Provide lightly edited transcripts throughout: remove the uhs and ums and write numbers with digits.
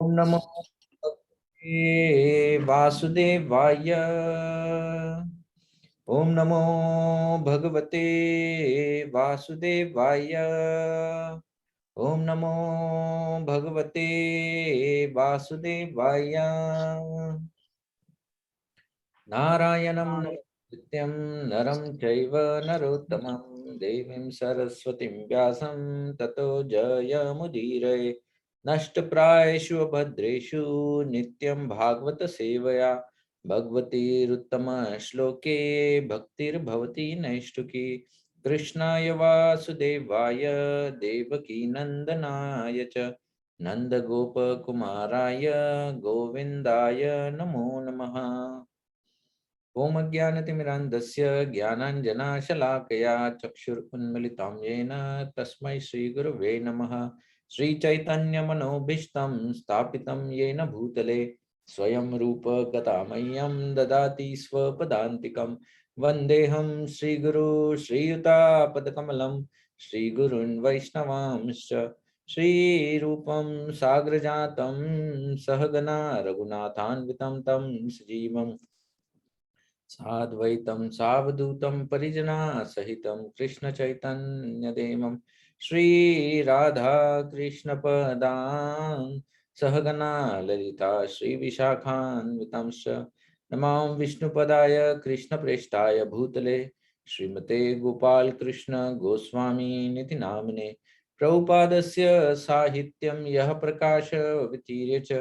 ओम नमो भगवते वासुदेवाय। ओम नमो भगवते वासुदेवाय। ओम नमो भगवते वासुदेवाय। नारायणं नमस्कृत्यं नरं चैव नरोत्तमं देवीं सरस्वतीं व्यासं ततो जयमुदीरये। नष्टप्रायेषु भद्रेषु नित्यं भागवत सेवया भगवतीरुत्तमश्लोके भक्तिर्भवति नैष्ठुकी। कृष्णाय वासुदेवाय देवकी नन्दनाय च नन्दगोपकुमाराय गोविन्दाय नमो नमः। ओम अज्ञानतिमिरान्धस्य ज्ञानाञ्जनाशलाकया चक्षुरुन्मिलितं येन तस्मै श्रीगुरवे नमः। श्रीचैतन्यमनोभीष्टं स्थापितं येन भूतले स्वयं रूप गदामह्यं ददाति स्वपदान्तिकं। वन्देऽहं श्रीगुरु श्रीयुतापदकमलं श्रीगुरून् वैष्णवांश्च श्रीरूपं साग्रजातं सहगना रघुनाथान्वितं तं सजीवम् साद्वैतं सावधूतं परिजना सहितं कृष्ण चैतन्य देवं श्री राधा कृष्ण पदां सहगना ललिता श्री विशाखान्वितंश्च नमां विष्णुपदाय कृष्ण प्रेष्ठाय भूतले श्रीमते गोपाल कृष्ण गोस्वामी निति नामिने। प्रभुपादस्य साहित्यं यः प्रकाश वितीर्य च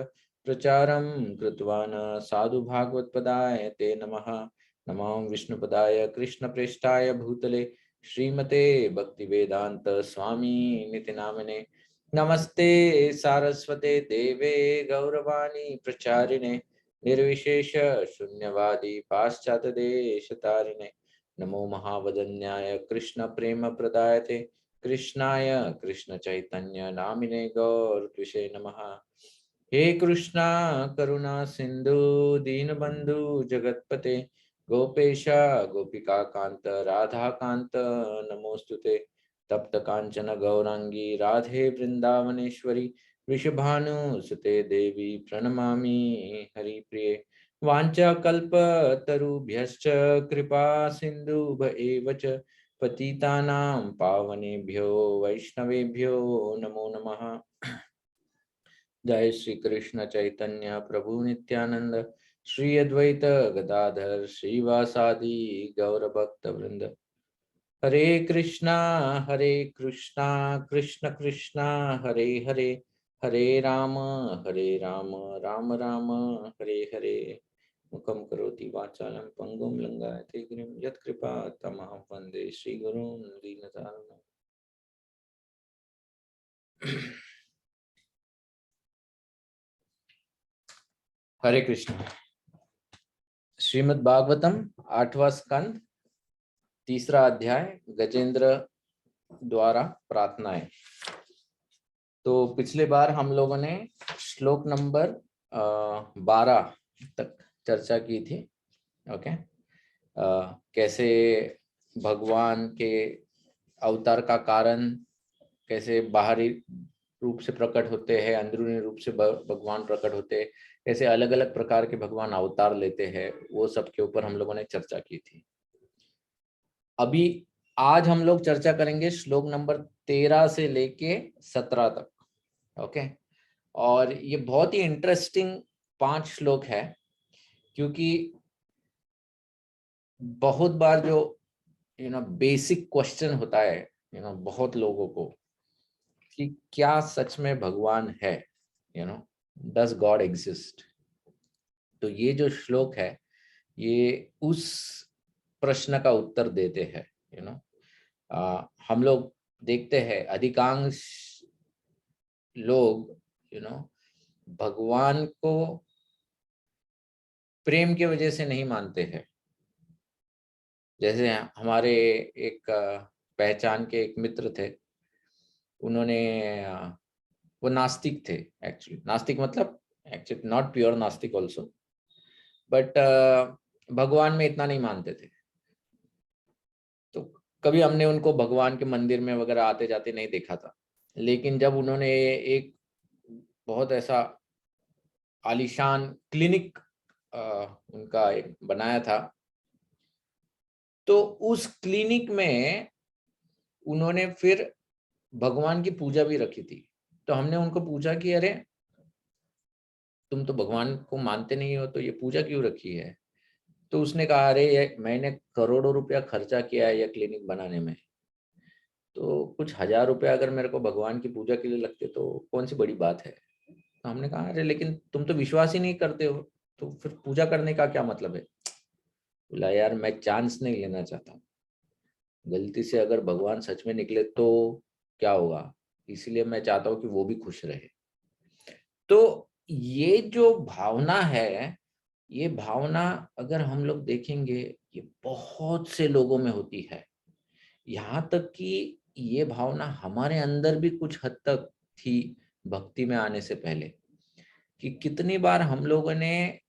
प्रचारं कृतवान् साधु भागवतपदाय ते नमः। नमो विष्णुपदाय कृष्णप्रेष्ठाय भूतले श्रीमते भक्तिवेदांत स्वामी निति नामिने। नमस्ते सारस्वते देवे गौरवाणी प्रचारिणे निर्विशेष शून्यवादी पाश्चात्य देश तारिणे। नमो महावदन्याय कृष्ण प्रेम प्रदायते कृष्णाय कृष्ण चैतन्य नामिने गौर द्विषे नमः। हे कृष्णा करुणा सिंधु दीनबंधु जगतपते गोपेशा गोपिका कांत राधा कांत नमोस्तुते। तप्त कांचन गौरांगी राधे वृंदावनेश्वरी वृषभानुसुते देवी प्रणमामि हरिप्रिये। वाञ्छाकल्पतरुभ्यश्च कृपा सिन्धुभ एव च पतितानां पावनेभ्यो वैष्णवेभ्यो नमो नमः। जय श्री कृष्ण चैतन्य प्रभु नित्यानंद श्री अद्वैत गदाधर श्रीवासादि गौर भक्त वृंद। हरे कृष्णा कृष्ण कृष्णा हरे हरे हरे राम राम राम हरे हरे। मुखं करोति वाचालं पंगुं लंघयते गिरिं यत्कृपा तमहं वन्दे श्रीगुरून् दीनतारिणम्। हरे कृष्ण। श्रीमद् भागवतम 8वां स्कंद 3रा अध्याय गजेंद्र द्वारा प्रार्थनाएं। तो पिछले बार हम लोगों ने श्लोक नंबर 12 तक चर्चा की थी। ओके, कैसे भगवान के अवतार का कारण कैसे बाहरी रूप से प्रकट होते हैं, अंदरूनी रूप से भगवान प्रकट होते हैं, कैसे अलग अलग प्रकार के भगवान अवतार लेते हैं, वो सब के ऊपर हम लोगों ने चर्चा की थी। अभी आज हम लोग चर्चा करेंगे श्लोक नंबर 13 से लेके 17 तक। ओके, और ये बहुत ही इंटरेस्टिंग 5 श्लोक है, क्योंकि बहुत बार जो बेसिक क्वेश्चन होता है बहुत लोगों को कि क्या सच में भगवान है, डज गॉड एग्जिस्ट। तो ये जो श्लोक है ये उस प्रश्न का उत्तर देते हैं। हम लोग देखते हैं अधिकांश लोग भगवान को प्रेम की वजह से नहीं मानते हैं। जैसे हमारे एक पहचान के एक मित्र थे, उन्होंने वो नास्तिक थे। एक्चुअली नास्तिक मतलब एक्चुअली नॉट प्योर नास्तिक ऑल्सो, बट भगवान में इतना नहीं मानते थे। तो कभी हमने उनको भगवान के मंदिर में वगैरह आते जाते नहीं देखा था। लेकिन जब उन्होंने एक बहुत ऐसा आलीशान क्लिनिक उनका एक बनाया था। तो उस क्लिनिक में उन्होंने फिर भगवान की पूजा भी रखी थी। तो हमने उनको पूछा कि अरे तुम तो भगवान को मानते नहीं हो, तो ये पूजा क्यों रखी है? तो उसने कहा अरे ये मैंने करोड़ों रुपया खर्चा किया है ये क्लिनिक बनाने में, तो कुछ 1000 रुपया अगर मेरे को भगवान की पूजा के लिए लगते तो कौन सी बड़ी बात है। तो हमने कहा अरे लेकिन तुम तो विश्वास ही नहीं करते हो, तो फिर पूजा करने का क्या मतलब है? बोला यार मैं चांस नहीं लेना चाहता हूँ, गलती से अगर भगवान सच में निकले तो क्या होगा, इसलिए मैं चाहता हूँ कि वो भी खुश रहे। तो ये जो भावना है, ये भावना अगर हम लोग देखेंगे ये बहुत से लोगों में होती है। यहाँ तक कि ये भावना हमारे अंदर भी कुछ हद तक थी भक्ति में आने से पहले, कि कितनी बार हम लोगों ने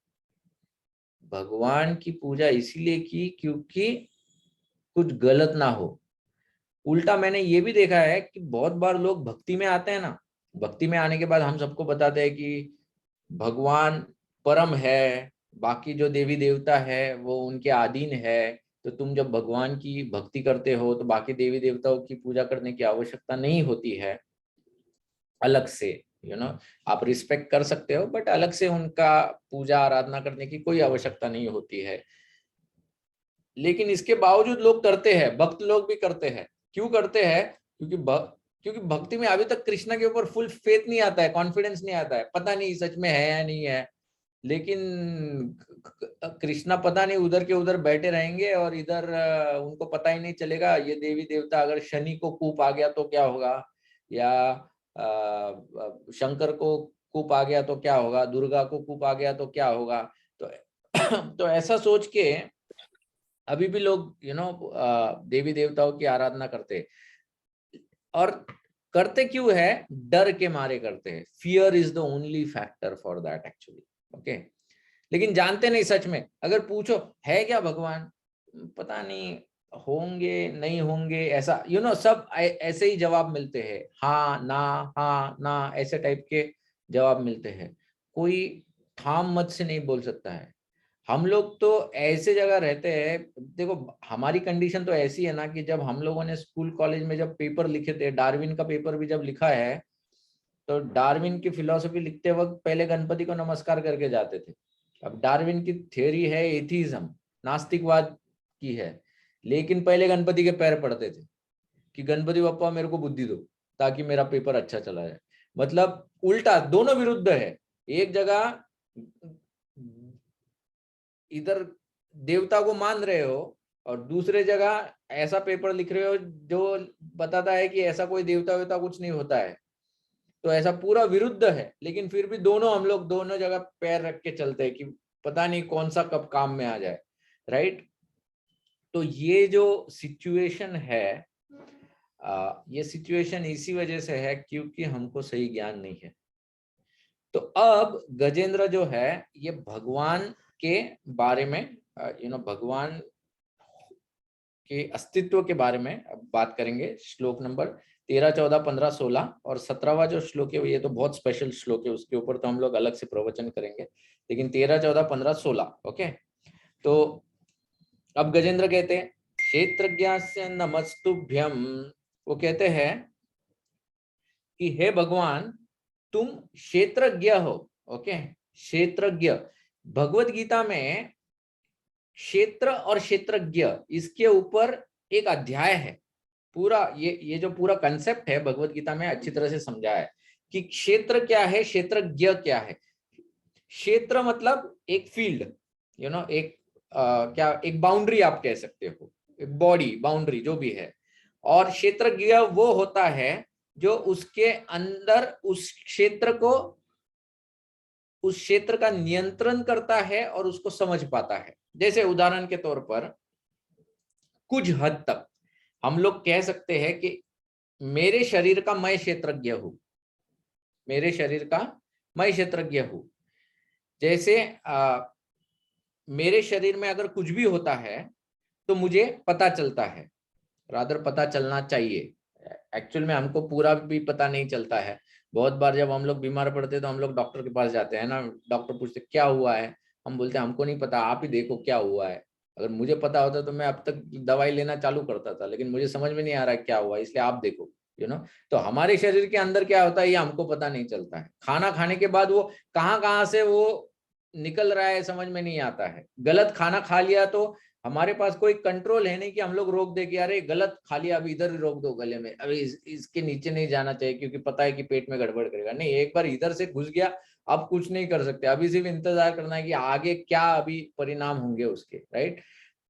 भगवान की पूजा इसीलिए की क्योंकि कुछ गलत ना हो। उल्टा मैंने ये भी देखा है कि बहुत बार लोग भक्ति में आते हैं ना, भक्ति में आने के बाद हम सबको बताते हैं कि भगवान परम है, बाकी जो देवी देवता है वो उनके अधीन है, तो तुम जब भगवान की भक्ति करते हो तो बाकी देवी देवताओं की पूजा करने की आवश्यकता नहीं होती है अलग से। आप रिस्पेक्ट कर सकते हो बट अलग से उनका पूजा आराधना करने की कोई आवश्यकता नहीं होती है। लेकिन इसके बावजूद लोग करते हैं, भक्त लोग भी करते हैं। क्यों करते हैं? क्योंकि भक्ति में अभी तक कृष्णा के ऊपर फुल फेथ नहीं आता है, कॉन्फिडेंस नहीं आता है, पता नहीं सच में है या नहीं है। लेकिन कृष्णा पता नहीं उधर के उधर बैठे रहेंगे और इधर उनको पता ही नहीं चलेगा। ये देवी देवता अगर शनि को कूप आ गया तो क्या होगा, या शंकर को कूप आ गया तो क्या होगा, दुर्गा को कूप आ गया तो क्या होगा। तो तो ऐसा सोच के अभी भी लोग देवी देवताओं की आराधना करते। और करते क्यों है? डर के मारे करते हैं। Fear is the only factor for that actually. Okay, लेकिन जानते नहीं सच में। अगर पूछो है क्या भगवान, पता नहीं, होंगे नहीं होंगे, ऐसा सब ऐसे ही जवाब मिलते हैं, हाँ ना ऐसे टाइप के जवाब मिलते हैं। कोई ठाम मत से नहीं बोल सकता है। हम लोग तो ऐसे जगह रहते हैं, देखो हमारी कंडीशन तो ऐसी है ना कि जब हम लोगों ने स्कूल कॉलेज में जब पेपर लिखे थे, डार्विन का पेपर भी जब लिखा है, तो डार्विन की फिलॉसफी लिखते वक्त पहले गणपति को नमस्कार करके जाते थे। अब डार्विन की थ्योरी है एथीज्म, नास्तिकवाद की है, लेकिन पहले गणपति के पैर पड़ते थे कि गणपति बप्पा मेरे को बुद्धि दो ताकि मेरा पेपर अच्छा चला जाए। मतलब उल्टा, दोनों विरुद्ध है। एक जगह इधर देवता को मान रहे हो और दूसरे जगह ऐसा पेपर लिख रहे हो जो बताता है कि ऐसा कोई देवता वेवता कुछ नहीं होता है। तो ऐसा पूरा विरुद्ध है, लेकिन फिर भी दोनों हम लोग दोनों जगह पैर रख के चलते हैं कि पता नहीं कौन सा कब काम में आ जाए। राइट? तो ये जो सिचुएशन है, ये सिचुएशन इसी वजह से है क्योंकि हमको सही ज्ञान नहीं है। तो अब गजेंद्र जो है ये भगवान के बारे में भगवान के अस्तित्व के बारे में अब बात करेंगे। श्लोक नंबर 13, 14, 15, 16 और 17वां जो श्लोक है ये तो बहुत स्पेशल श्लोक है, उसके ऊपर तो हम लोग अलग से प्रवचन करेंगे। लेकिन 13, 14, 15, 16 ओके। तो अब गजेंद्र कहते हैं क्षेत्रज्ञास्य नमस्तुभ्यम। वो कहते हैं कि हे भगवान तुम क्षेत्रज्ञ हो। ओके, क्षेत्रज्ञ। भगवत गीता में क्षेत्र और क्षेत्रज्ञ इसके ऊपर एक अध्याय है पूरा। ये जो पूरा कंसेप्ट है भगवत गीता में अच्छी तरह से समझाया है कि क्षेत्र क्या है, क्षेत्रज्ञ क्या है। क्षेत्र मतलब एक फील्ड, एक क्या, एक बाउंड्री आप कह सकते हो, एक बॉडी बाउंड्री जो भी है। और क्षेत्रज्ञ वो होता है जो उसके अंदर उस क्षेत्र को, उस क्षेत्र का नियंत्रण करता है और उसको समझ पाता है। जैसे उदाहरण के तौर पर कुछ हद तक हम लोग कह सकते हैं कि मेरे शरीर का मैं क्षेत्रज्ञ हूं, मेरे शरीर का मैं क्षेत्रज्ञ हूं। जैसे मेरे शरीर में अगर कुछ भी होता है तो मुझे पता चलता है, रादर पता चलना चाहिए। एक्चुअल में हमको पूरा भी पता नहीं चलता है, बहुत बार जब हम लोग बीमार पड़ते हैं तो हम लोग डॉक्टर के पास जाते हैं ना, डॉक्टर पूछते क्या हुआ है, हम बोलते हैं हमको नहीं पता, आप ही देखो क्या हुआ है। अगर मुझे पता होता तो मैं अब तक दवाई लेना चालू करता था, लेकिन मुझे समझ में नहीं आ रहा क्या हुआ, इसलिए आप देखो, तो हमारे शरीर के अंदर क्या होता है ये हमको पता नहीं चलता है। खाना खाने के बाद वो कहाँ से वो निकल रहा है समझ में नहीं आता है। गलत खाना खा लिया तो हमारे पास कोई कंट्रोल है नहीं कि हम लोग रोक दे कि अरे गलत खा लिया, अभी इधर ही रोक दो गले में, अभी इसके नीचे नहीं जाना चाहिए क्योंकि पता है कि पेट में गड़बड़ करेगा। नहीं, एक बार इधर से घुस गया, अब कुछ नहीं कर सकते, अभी सिर्फ इंतजार करना है कि आगे क्या अभी परिणाम होंगे उसके, राइट।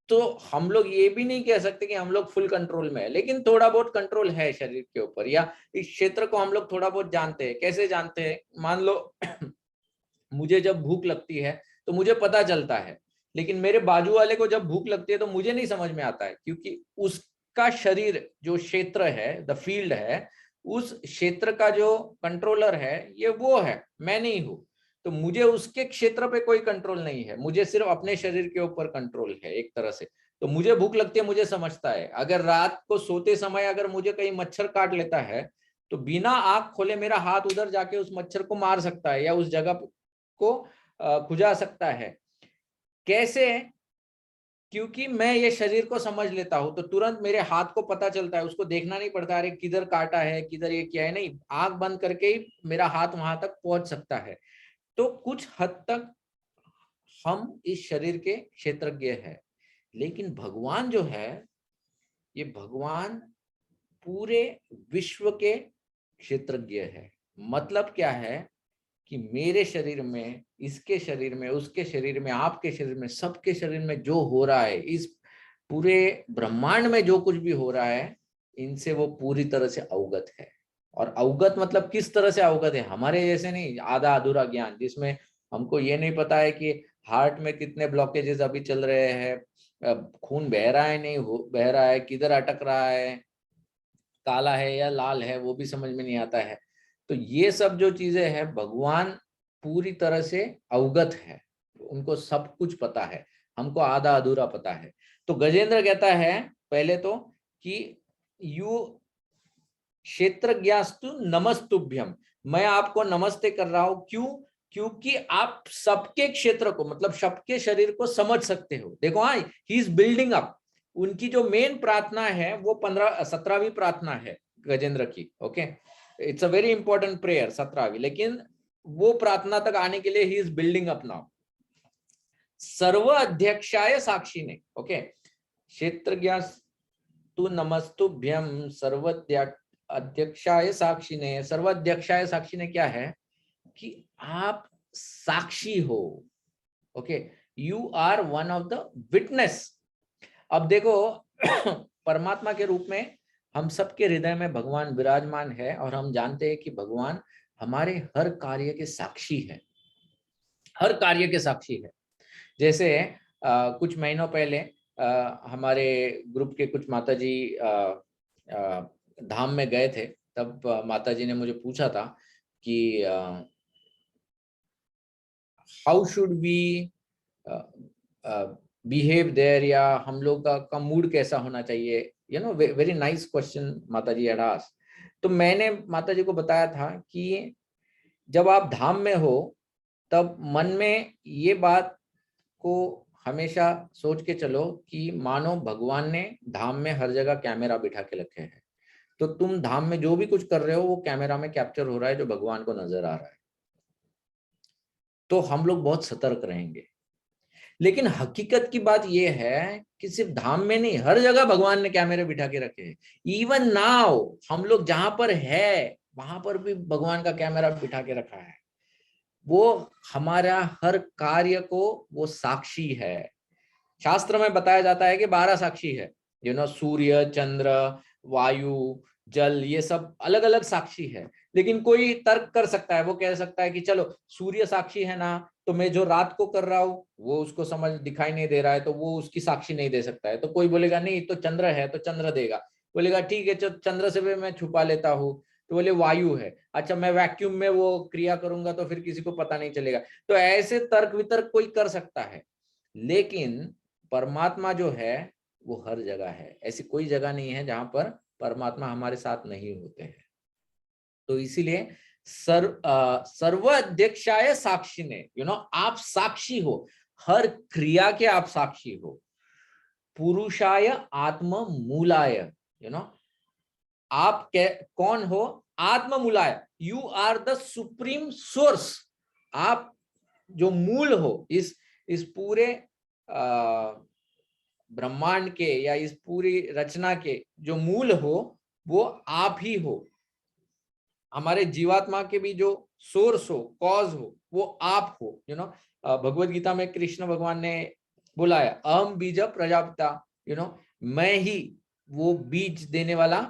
तो हम लोग ये भी नहीं कह सकते कि हम लोग फुल कंट्रोल में है, लेकिन थोड़ा बहुत कंट्रोल है शरीर के ऊपर, या इस क्षेत्र को हम लोग थोड़ा बहुत जानते हैं। कैसे जानते हैं? मान लो मुझे जब भूख लगती है तो मुझे पता चलता है, लेकिन मेरे बाजू वाले को जब भूख लगती है तो मुझे नहीं समझ में आता है, क्योंकि उसका शरीर जो क्षेत्र है, द फील्ड है, उस क्षेत्र का जो कंट्रोलर है ये वो है, मैं नहीं हूं। तो मुझे उसके क्षेत्र पे कोई कंट्रोल नहीं है, मुझे सिर्फ अपने शरीर के ऊपर कंट्रोल है एक तरह से। तो मुझे भूख लगती है, मुझे समझता है, अगर रात को सोते समय अगर मुझे कहीं मच्छर काट लेता है तो बिना आंख खोले मेरा हाथ उधर जाके उस मच्छर को मार सकता है या उस जगह को खुजा सकता है। कैसे? क्योंकि मैं ये शरीर को समझ लेता हूं, तो तुरंत मेरे हाथ को पता चलता है, उसको देखना नहीं पड़ता अरे किधर काटा है, किधर ये क्या है, नहीं, आंख बंद करके ही मेरा हाथ वहां तक पहुंच सकता है। तो कुछ हद तक हम इस शरीर के क्षेत्रज्ञ है, लेकिन भगवान जो है, ये भगवान पूरे विश्व के क्षेत्रज्ञ है। मतलब क्या है कि मेरे शरीर में, इसके शरीर में, उसके शरीर में, आपके शरीर में, सबके शरीर में जो हो रहा है, इस पूरे ब्रह्मांड में जो कुछ भी हो रहा है, इनसे वो पूरी तरह से अवगत है। और अवगत मतलब किस तरह से अवगत है? हमारे जैसे नहीं, आधा अधूरा ज्ञान जिसमें हमको ये नहीं पता है कि हार्ट में कितने ब्लॉकेजेस अभी चल रहे हैं, खून बह रहा है नहीं बह रहा है, किधर अटक रहा है, काला है या लाल है, वो भी समझ में नहीं आता है। तो ये सब जो चीजें हैं, भगवान पूरी तरह से अवगत है, उनको सब कुछ पता है, हमको आधा अधूरा पता है। तो गजेंद्र कहता है पहले तो कि यू क्षेत्रज्ञास्तु नमस्तुभ्यम, मैं आपको नमस्ते कर रहा हूं। क्यों? क्योंकि आप सबके क्षेत्र को, मतलब सबके शरीर को समझ सकते हो। देखो, हाँ, ही इज बिल्डिंग अप। उनकी जो मेन प्रार्थना है वो 17वीं प्रार्थना है गजेंद्र की। Okay, it's a very important prayer 17वीं, लेकिन वो प्रार्थना तक आने के लिए he is building up now. सर्व अध्यक्षाय साक्षी ने, ओके, क्षेत्रज्ञ तू नमस्तुभ्यम सर्वाध्यक्षाय साक्षी ने। सर्वाध्यक्षाय साक्षी ने क्या है कि आप साक्षी हो। Okay, you are one of the witness. अब देखो परमात्मा के रूप में हम सबके हृदय में भगवान विराजमान है, और हम जानते हैं कि भगवान हमारे हर कार्य के साक्षी है, हर कार्य के साक्षी है। जैसे कुछ महीनों पहले हमारे ग्रुप के कुछ माताजी धाम में गए थे, तब माताजी ने मुझे पूछा था कि how should we behave there, या हम लोग का मूड कैसा होना चाहिए। वेरी नाइस क्वेश्चन माताजी हैड आस्क्ड। तो मैंने माताजी को बताया था कि जब आप धाम में हो तब मन में ये बात को हमेशा सोच के चलो कि मानो भगवान ने धाम में हर जगह कैमरा बिठा के रखे हैं, तो तुम धाम में जो भी कुछ कर रहे हो वो कैमरा में कैप्चर हो रहा है, जो भगवान को नजर आ रहा है। तो हम लोग बहुत सतर्क रहेंगे। लेकिन हकीकत की बात यह है कि सिर्फ धाम में नहीं, हर जगह भगवान ने कैमरे बिठा के रखे हैं। इवन नाउ हम लोग जहां पर है वहां पर भी भगवान का कैमरा बिठा के रखा है। वो हमारा हर कार्य को वो साक्षी है। शास्त्र में बताया जाता है कि 12 साक्षी है, सूर्य, चंद्र, वायु, जल, ये सब अलग अलग साक्षी है। लेकिन कोई तर्क कर सकता है, वो कह सकता है कि चलो सूर्य साक्षी है ना, तो मैं जो रात को कर रहा हूँ वो उसको समझ दिखाई नहीं दे रहा है, तो वो उसकी साक्षी नहीं दे सकता है। तो कोई बोलेगा नहीं, तो चंद्र है तो चंद्र देगा। बोलेगा ठीक है, चंद्र से भी मैं छुपा लेता हूँ, तो बोले वायु है, अच्छा मैं वैक्यूम में वो क्रिया करूंगा तो फिर किसी को पता नहीं चलेगा। तो ऐसे तर्क वितर्क कोई कर सकता है, लेकिन परमात्मा जो है वो हर जगह है। ऐसी कोई जगह नहीं है जहां पर परमात्मा हमारे साथ नहीं होते हैं। तो इसीलिए सर्व अध्यक्षाय साक्षिणे, आप साक्षी हो, हर क्रिया के आप साक्षी हो। पुरुषाय आत्म मूलाय, आप कौन हो? आत्म मूलाय, you are the supreme source. आप जो मूल हो इस पूरे ब्रह्मांड के या इस पूरी रचना के जो मूल हो वो आप ही हो। हमारे जीवात्मा के भी जो सोर्स हो, कॉज हो, वो आप हो। भगवत गीता में कृष्ण भगवान ने बुलाया अहम बीज प्रजापिता, मैं ही वो बीज देने वाला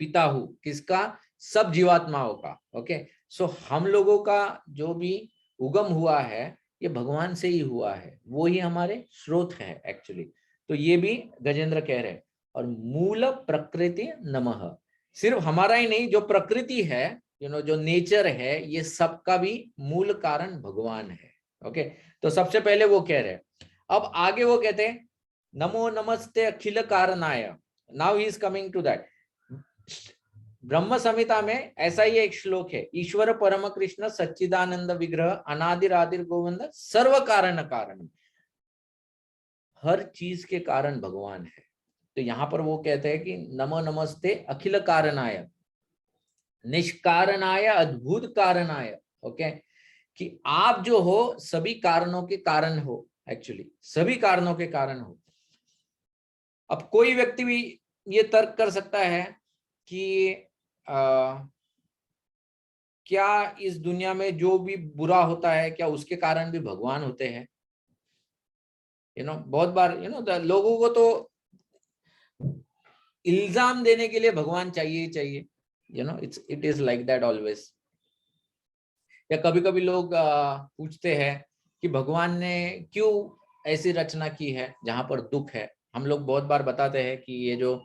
पिता हूं। किसका? सब जीवात्माओं का। ओके, सो हम लोगों का जो भी उगम हुआ है ये भगवान से ही हुआ है, वो ही हमारे स्रोत है एक्चुअली। तो ये भी गजेंद्र कह रहे हैं। और मूल प्रकृति नमः, सिर्फ हमारा ही नहीं, जो प्रकृति है, जो नेचर है, ये सबका भी मूल कारण भगवान है। ओके, तो सबसे पहले वो कह रहे हैं। अब आगे वो कहते हैं नमो नमस्ते अखिल कारणाय। Now he is coming to that. Brahma Samhita में ऐसा ही एक श्लोक है, ईश्वर परम कृष्ण सच्चिदानंद विग्रह अनादिर आदिर गोविंद सर्व कारण कारण। हर चीज के कारण भगवान है। तो यहां पर वो कहते हैं कि नमो नमस्ते अखिल कारणाय निष्कारणाय अद्भुत कारणाय। ओके, कि आप जो हो सभी कारणों के कारण हो, एक्चुअली सभी कारणों के कारण हो। अब कोई व्यक्ति भी ये तर्क कर सकता है कि क्या इस दुनिया में जो भी बुरा होता है क्या उसके कारण भी भगवान होते हैं? बहुत बार लोगों को तो इल्जाम देने के लिए भगवान चाहिए ही चाहिए। It is like that always. या कभी कभी लोग पूछते हैं कि भगवान ने क्यों ऐसी रचना की है जहां पर दुख है। हम लोग बहुत बार बताते हैं कि ये जो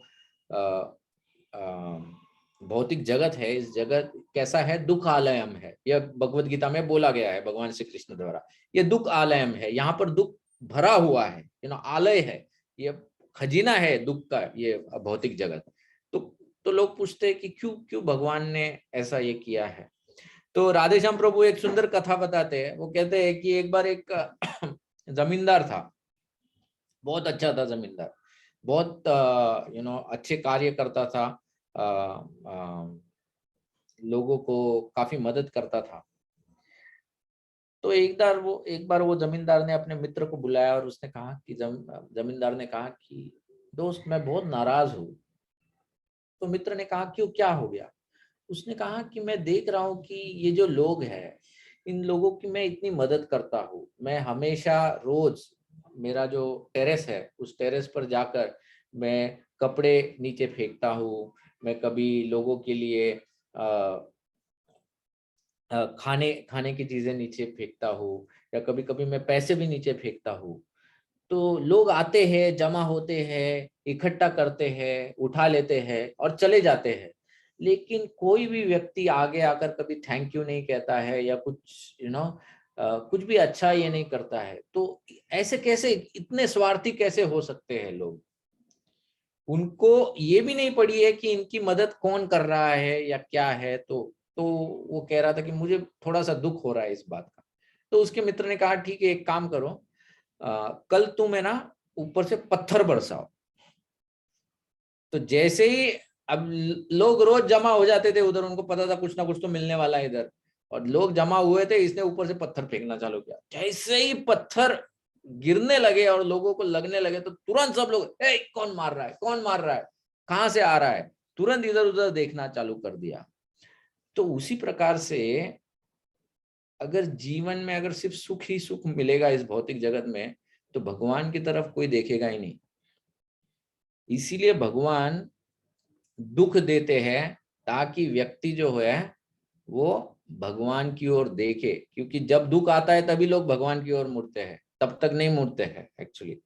भौतिक जगत है, इस जगत कैसा है? दुख आलयम है। यह भगवत गीता में बोला गया है भगवान श्री कृष्ण द्वारा। ये दुख आलयम है, यहाँ पर दुख भरा हुआ है, आलय है, ये खजीना है दुख का, ये भौतिक जगत। तो लोग पूछते हैं कि क्यों भगवान ने ऐसा ये किया है। तो राधेश्याम प्रभु एक सुंदर कथा बताते हैं। वो कहते हैं कि एक बार एक जमींदार था, बहुत अच्छा था जमींदार, बहुत अच्छे कार्य करता था, लोगों को काफी मदद करता था। तो एक बार वो जमींदार ने अपने मित्र को बुलाया और उसने कहा कि जमींदार ने कहा कि दोस्त मैं बहुत नाराज हूँ। तो मित्र ने कहा क्यों, क्या हो गया? उसने कहा कि मैं देख रहा हूँ कि ये जो लोग हैं, इन लोगों की मैं इतनी मदद करता हूँ। मैं हमेशा रोज मेरा जो टेरेस है उस टेरेस पर जाकर मैं कपड़े नीचे फेंकता हूँ। मैं कभी लोगों के लिए खाने की चीजें नीचे फेंकता हूँ, या कभी कभी मैं पैसे भी नीचे फेंकता हूँ। तो लोग आते हैं, जमा होते हैं, इकट्ठा करते हैं, उठा लेते हैं और चले जाते हैं। लेकिन कोई भी व्यक्ति आगे आकर कभी थैंक यू नहीं कहता है या कुछ कुछ भी अच्छा ये नहीं करता है। तो ऐसे कैसे, इतने स्वार्थी कैसे हो सकते हैं लोग? उनको ये भी नहीं पड़ी है कि इनकी मदद कौन कर रहा है या क्या है। तो वो कह रहा था कि मुझे थोड़ा सा दुख हो रहा है इस बात का। तो उसके मित्र ने कहा ठीक है, एक काम करो, कल तुम है ना ऊपर से पत्थर बरसाओ। तो जैसे ही, अब लोग रोज जमा हो जाते थे उधर, उनको पता था कुछ ना कुछ तो मिलने वाला है इधर, और लोग जमा हुए थे, इसने ऊपर से पत्थर फेंकना चालू किया। जैसे ही पत्थर गिरने लगे और लोगों को लगने लगे तो तुरंत सब लोग, ए कौन मार रहा है, कौन मार रहा है, कहां से आ रहा है, तुरंत इधर उधर देखना चालू कर दिया। तो उसी प्रकार से अगर जीवन में अगर सिर्फ सुख ही सुख मिलेगा इस भौतिक जगत में, तो भगवान की तरफ कोई देखेगा ही नहीं। इसीलिए भगवान दुख देते हैं ताकि व्यक्ति जो है वो भगवान की ओर देखे। क्योंकि जब दुख आता है तभी लोग भगवान की ओर मुड़ते हैं, तब तक नहीं मुड़ते हैं actually.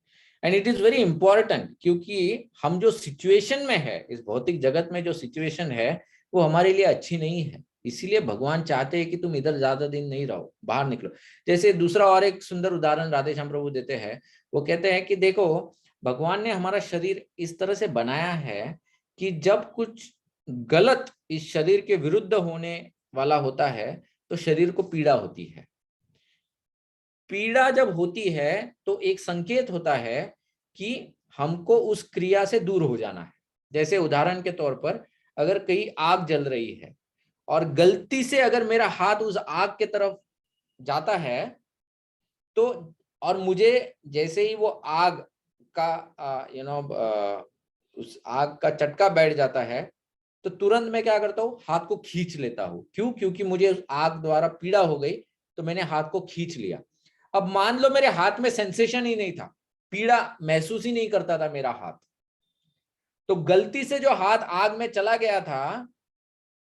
And it is very important, क्योंकि हम जो सिचुएशन में है, इस भौतिक जगत में जो सिचुएशन है वो हमारे लिए अच्छी नहीं है। इसीलिए भगवान चाहते हैं कि तुम इधर ज्यादा दिन नहीं रहो, बाहर निकलो। जैसे दूसरा और एक सुंदर उदाहरण राधेश्याम प्रभु देते हैं। वो कहते हैं कि देखो, भगवान ने हमारा शरीर इस तरह से बनाया है कि जब कुछ गलत इस शरीर के विरुद्ध होने वाला होता है तो शरीर को पीड़ा होती है। पीड़ा जब होती है तो एक संकेत होता है कि हमको उस क्रिया से दूर हो जाना है। जैसे उदाहरण के तौर पर अगर कहीं आग जल रही है और गलती से अगर मेरा हाथ उस आग के तरफ जाता है तो, और मुझे जैसे ही वो आग का उस आग का चटका बैठ जाता है तो तुरंत मैं क्या करता हूँ, हाथ को खींच लेता हूँ। क्यों? क्योंकि मुझे उस आग द्वारा पीड़ा हो गई तो मैंने हाथ को खींच लिया। अब मान लो मेरे हाथ में सेंसेशन ही नहीं था, पीड़ा महसूस ही नहीं करता था मेरा हाथ, तो गलती से जो हाथ आग में चला गया था,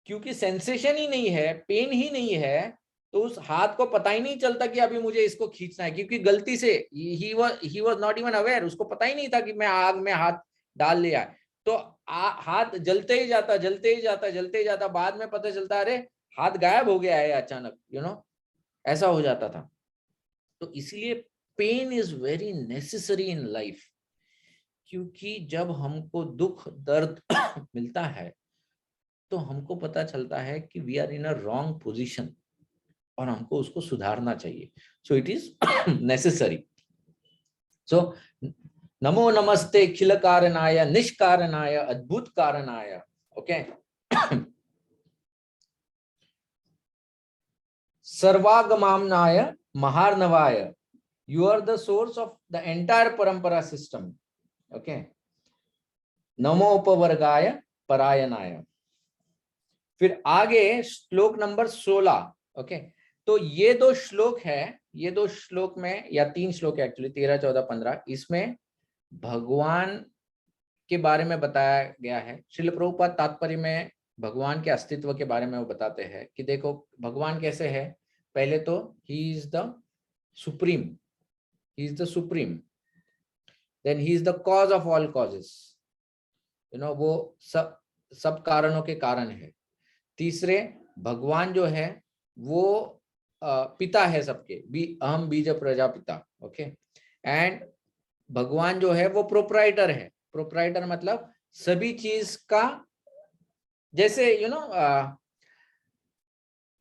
क्योंकि सेंसेशन ही नहीं है, पेन ही नहीं है, तो उस हाथ को पता ही नहीं चलता कि अभी मुझे इसको खींचना है, क्योंकि गलती से he was not even aware, उसको पता ही नहीं था कि मैं आग में हाथ डाल लिया है। तो हाथ जलते ही जाता, जलते ही जाता, जलते ही जाता, बाद में पता चलता अरे हाथ गायब हो गया है अचानक, ऐसा हो जाता था। तो इसलिए pain is very necessary in life, क्योंकि जब हमको दुख दर्द मिलता है तो हमको पता चलता है कि we are in a wrong position और हमको उसको सुधारना चाहिए। So it is necessary. So नमो नमस्ते खिल कारणाय निष्कारणाय अद्भुत कारणाय। ओके। सर्वागमामनाय महार्णवाय, you are the source of the entire parampara system. Okay. नमोपवर्गाय परायणाय। फिर आगे श्लोक नंबर 16। ओके। तो ये दो श्लोक है, ये दो श्लोक में, या 3 श्लोक है एक्चुअली, 13, 14, 15, इसमें भगवान के बारे में बताया गया है। श्रील प्रभुपाद तात्पर्य में भगवान के अस्तित्व के बारे में वो बताते हैं कि देखो भगवान कैसे है। पहले तो he is the supreme, he is the supreme, then he is the cause of all causes, वो सब कारणों के कारण है। तीसरे, भगवान जो है वो पिता है सबके, अहम बीज प्रजापिता। ओके। एंड भगवान जो है वो प्रोप्राइटर है। प्रोप्राइटर मतलब सभी चीज का, जैसे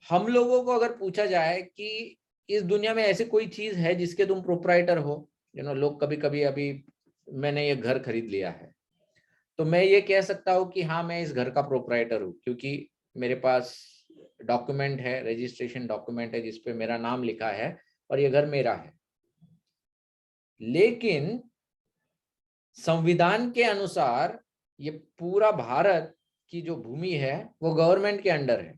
हम लोगों को अगर पूछा जाए कि इस दुनिया में ऐसी कोई चीज है जिसके तुम प्रोप्राइटर हो, लोग कभी कभी, अभी मैंने ये घर खरीद लिया है तो मैं ये कह सकता हूँ कि हाँ मैं इस घर का प्रोप्राइटर हूँ, क्योंकि मेरे पास डॉक्यूमेंट है, रजिस्ट्रेशन डॉक्यूमेंट है जिसपे मेरा नाम लिखा है और ये घर मेरा है। लेकिन संविधान के अनुसार ये पूरा भारत की जो भूमि है वो गवर्नमेंट के अंडर है।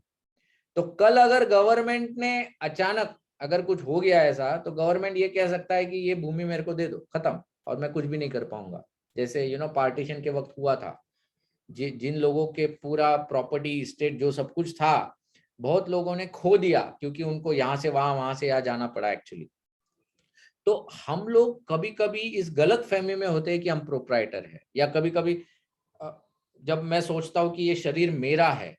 तो कल अगर गवर्नमेंट ने अचानक अगर कुछ हो गया ऐसा, तो गवर्नमेंट ये कह सकता है कि ये भूमि मेरे को दे दो, खत्म, और मैं कुछ भी नहीं कर पाऊंगा। जैसे पार्टीशन के वक्त हुआ था, जिन लोगों के पूरा प्रॉपर्टी स्टेट जो सब कुछ था, बहुत लोगों ने खो दिया क्योंकि उनको यहाँ से वहां से यहाँ जाना पड़ा एक्चुअली। तो हम लोग कभी कभी इस गलत फहमी में होते हैं कि हम प्रोप्राइटर है, या कभी कभी जब मैं सोचता हूँ कि ये शरीर मेरा है,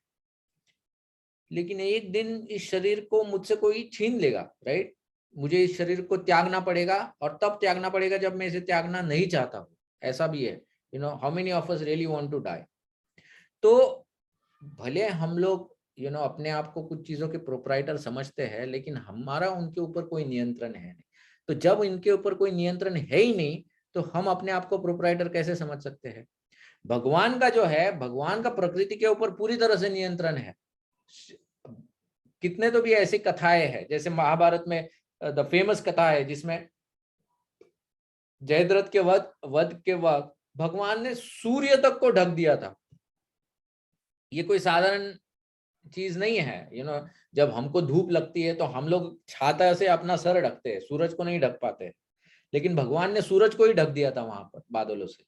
लेकिन एक दिन इस शरीर को मुझसे कोई छीन लेगा, राइट? मुझे इस शरीर को त्यागना पड़ेगा, और तब त्यागना पड़ेगा जब मैं इसे त्यागना नहीं चाहता हूँ। ऐसा भी है। How many of us really want to die? तो भले हम लोग अपने आप को कुछ चीजों के प्रोप्राइटर समझते हैं, लेकिन हमारा उनके ऊपर कोई नियंत्रण है नहीं। तो जब इनके ऊपर कोई नियंत्रण है ही नहीं, तो हम अपने आप को प्रोप्राइटर कैसे समझ सकते हैं? भगवान का जो है, भगवान का प्रकृति के ऊपर पूरी तरह से नियंत्रण है। कितने तो भी ऐसी कथाएं हैं, जैसे महाभारत में द फेमस कथा है जिसमें जयद्रथ के वध के वक्त भगवान ने सूर्य तक को ढक दिया था। ये कोई साधारण चीज नहीं है। जब हमको धूप लगती है तो हम लोग छाता से अपना सर ढकते हैं, सूरज को नहीं ढक पाते, लेकिन भगवान ने सूरज को ही ढक दिया था वहां पर बादलों से।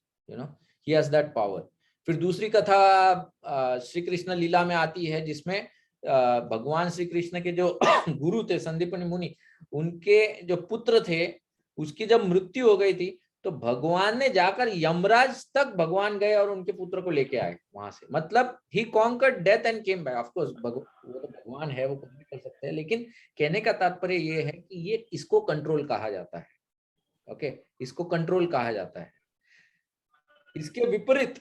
He has that power. फिर दूसरी कथा श्री कृष्ण लीला में आती है, जिसमें भगवान श्री कृष्ण के जो गुरु थे संदीपनि मुनि, उनके जो पुत्र थे, उसकी जब मृत्यु हो गई थी तो भगवान ने जाकर यमराज तक भगवान गए और उनके पुत्र को लेके आए वहां से। मतलब he conquered death and came back. Of course वो तो भगवान है, वो कुछ भी कर सकते हैं, लेकिन कहने का तात्पर्य ये है कि ये इसको कंट्रोल कहा जाता है। ओके, इसको कंट्रोल कहा जाता है। इसके विपरीत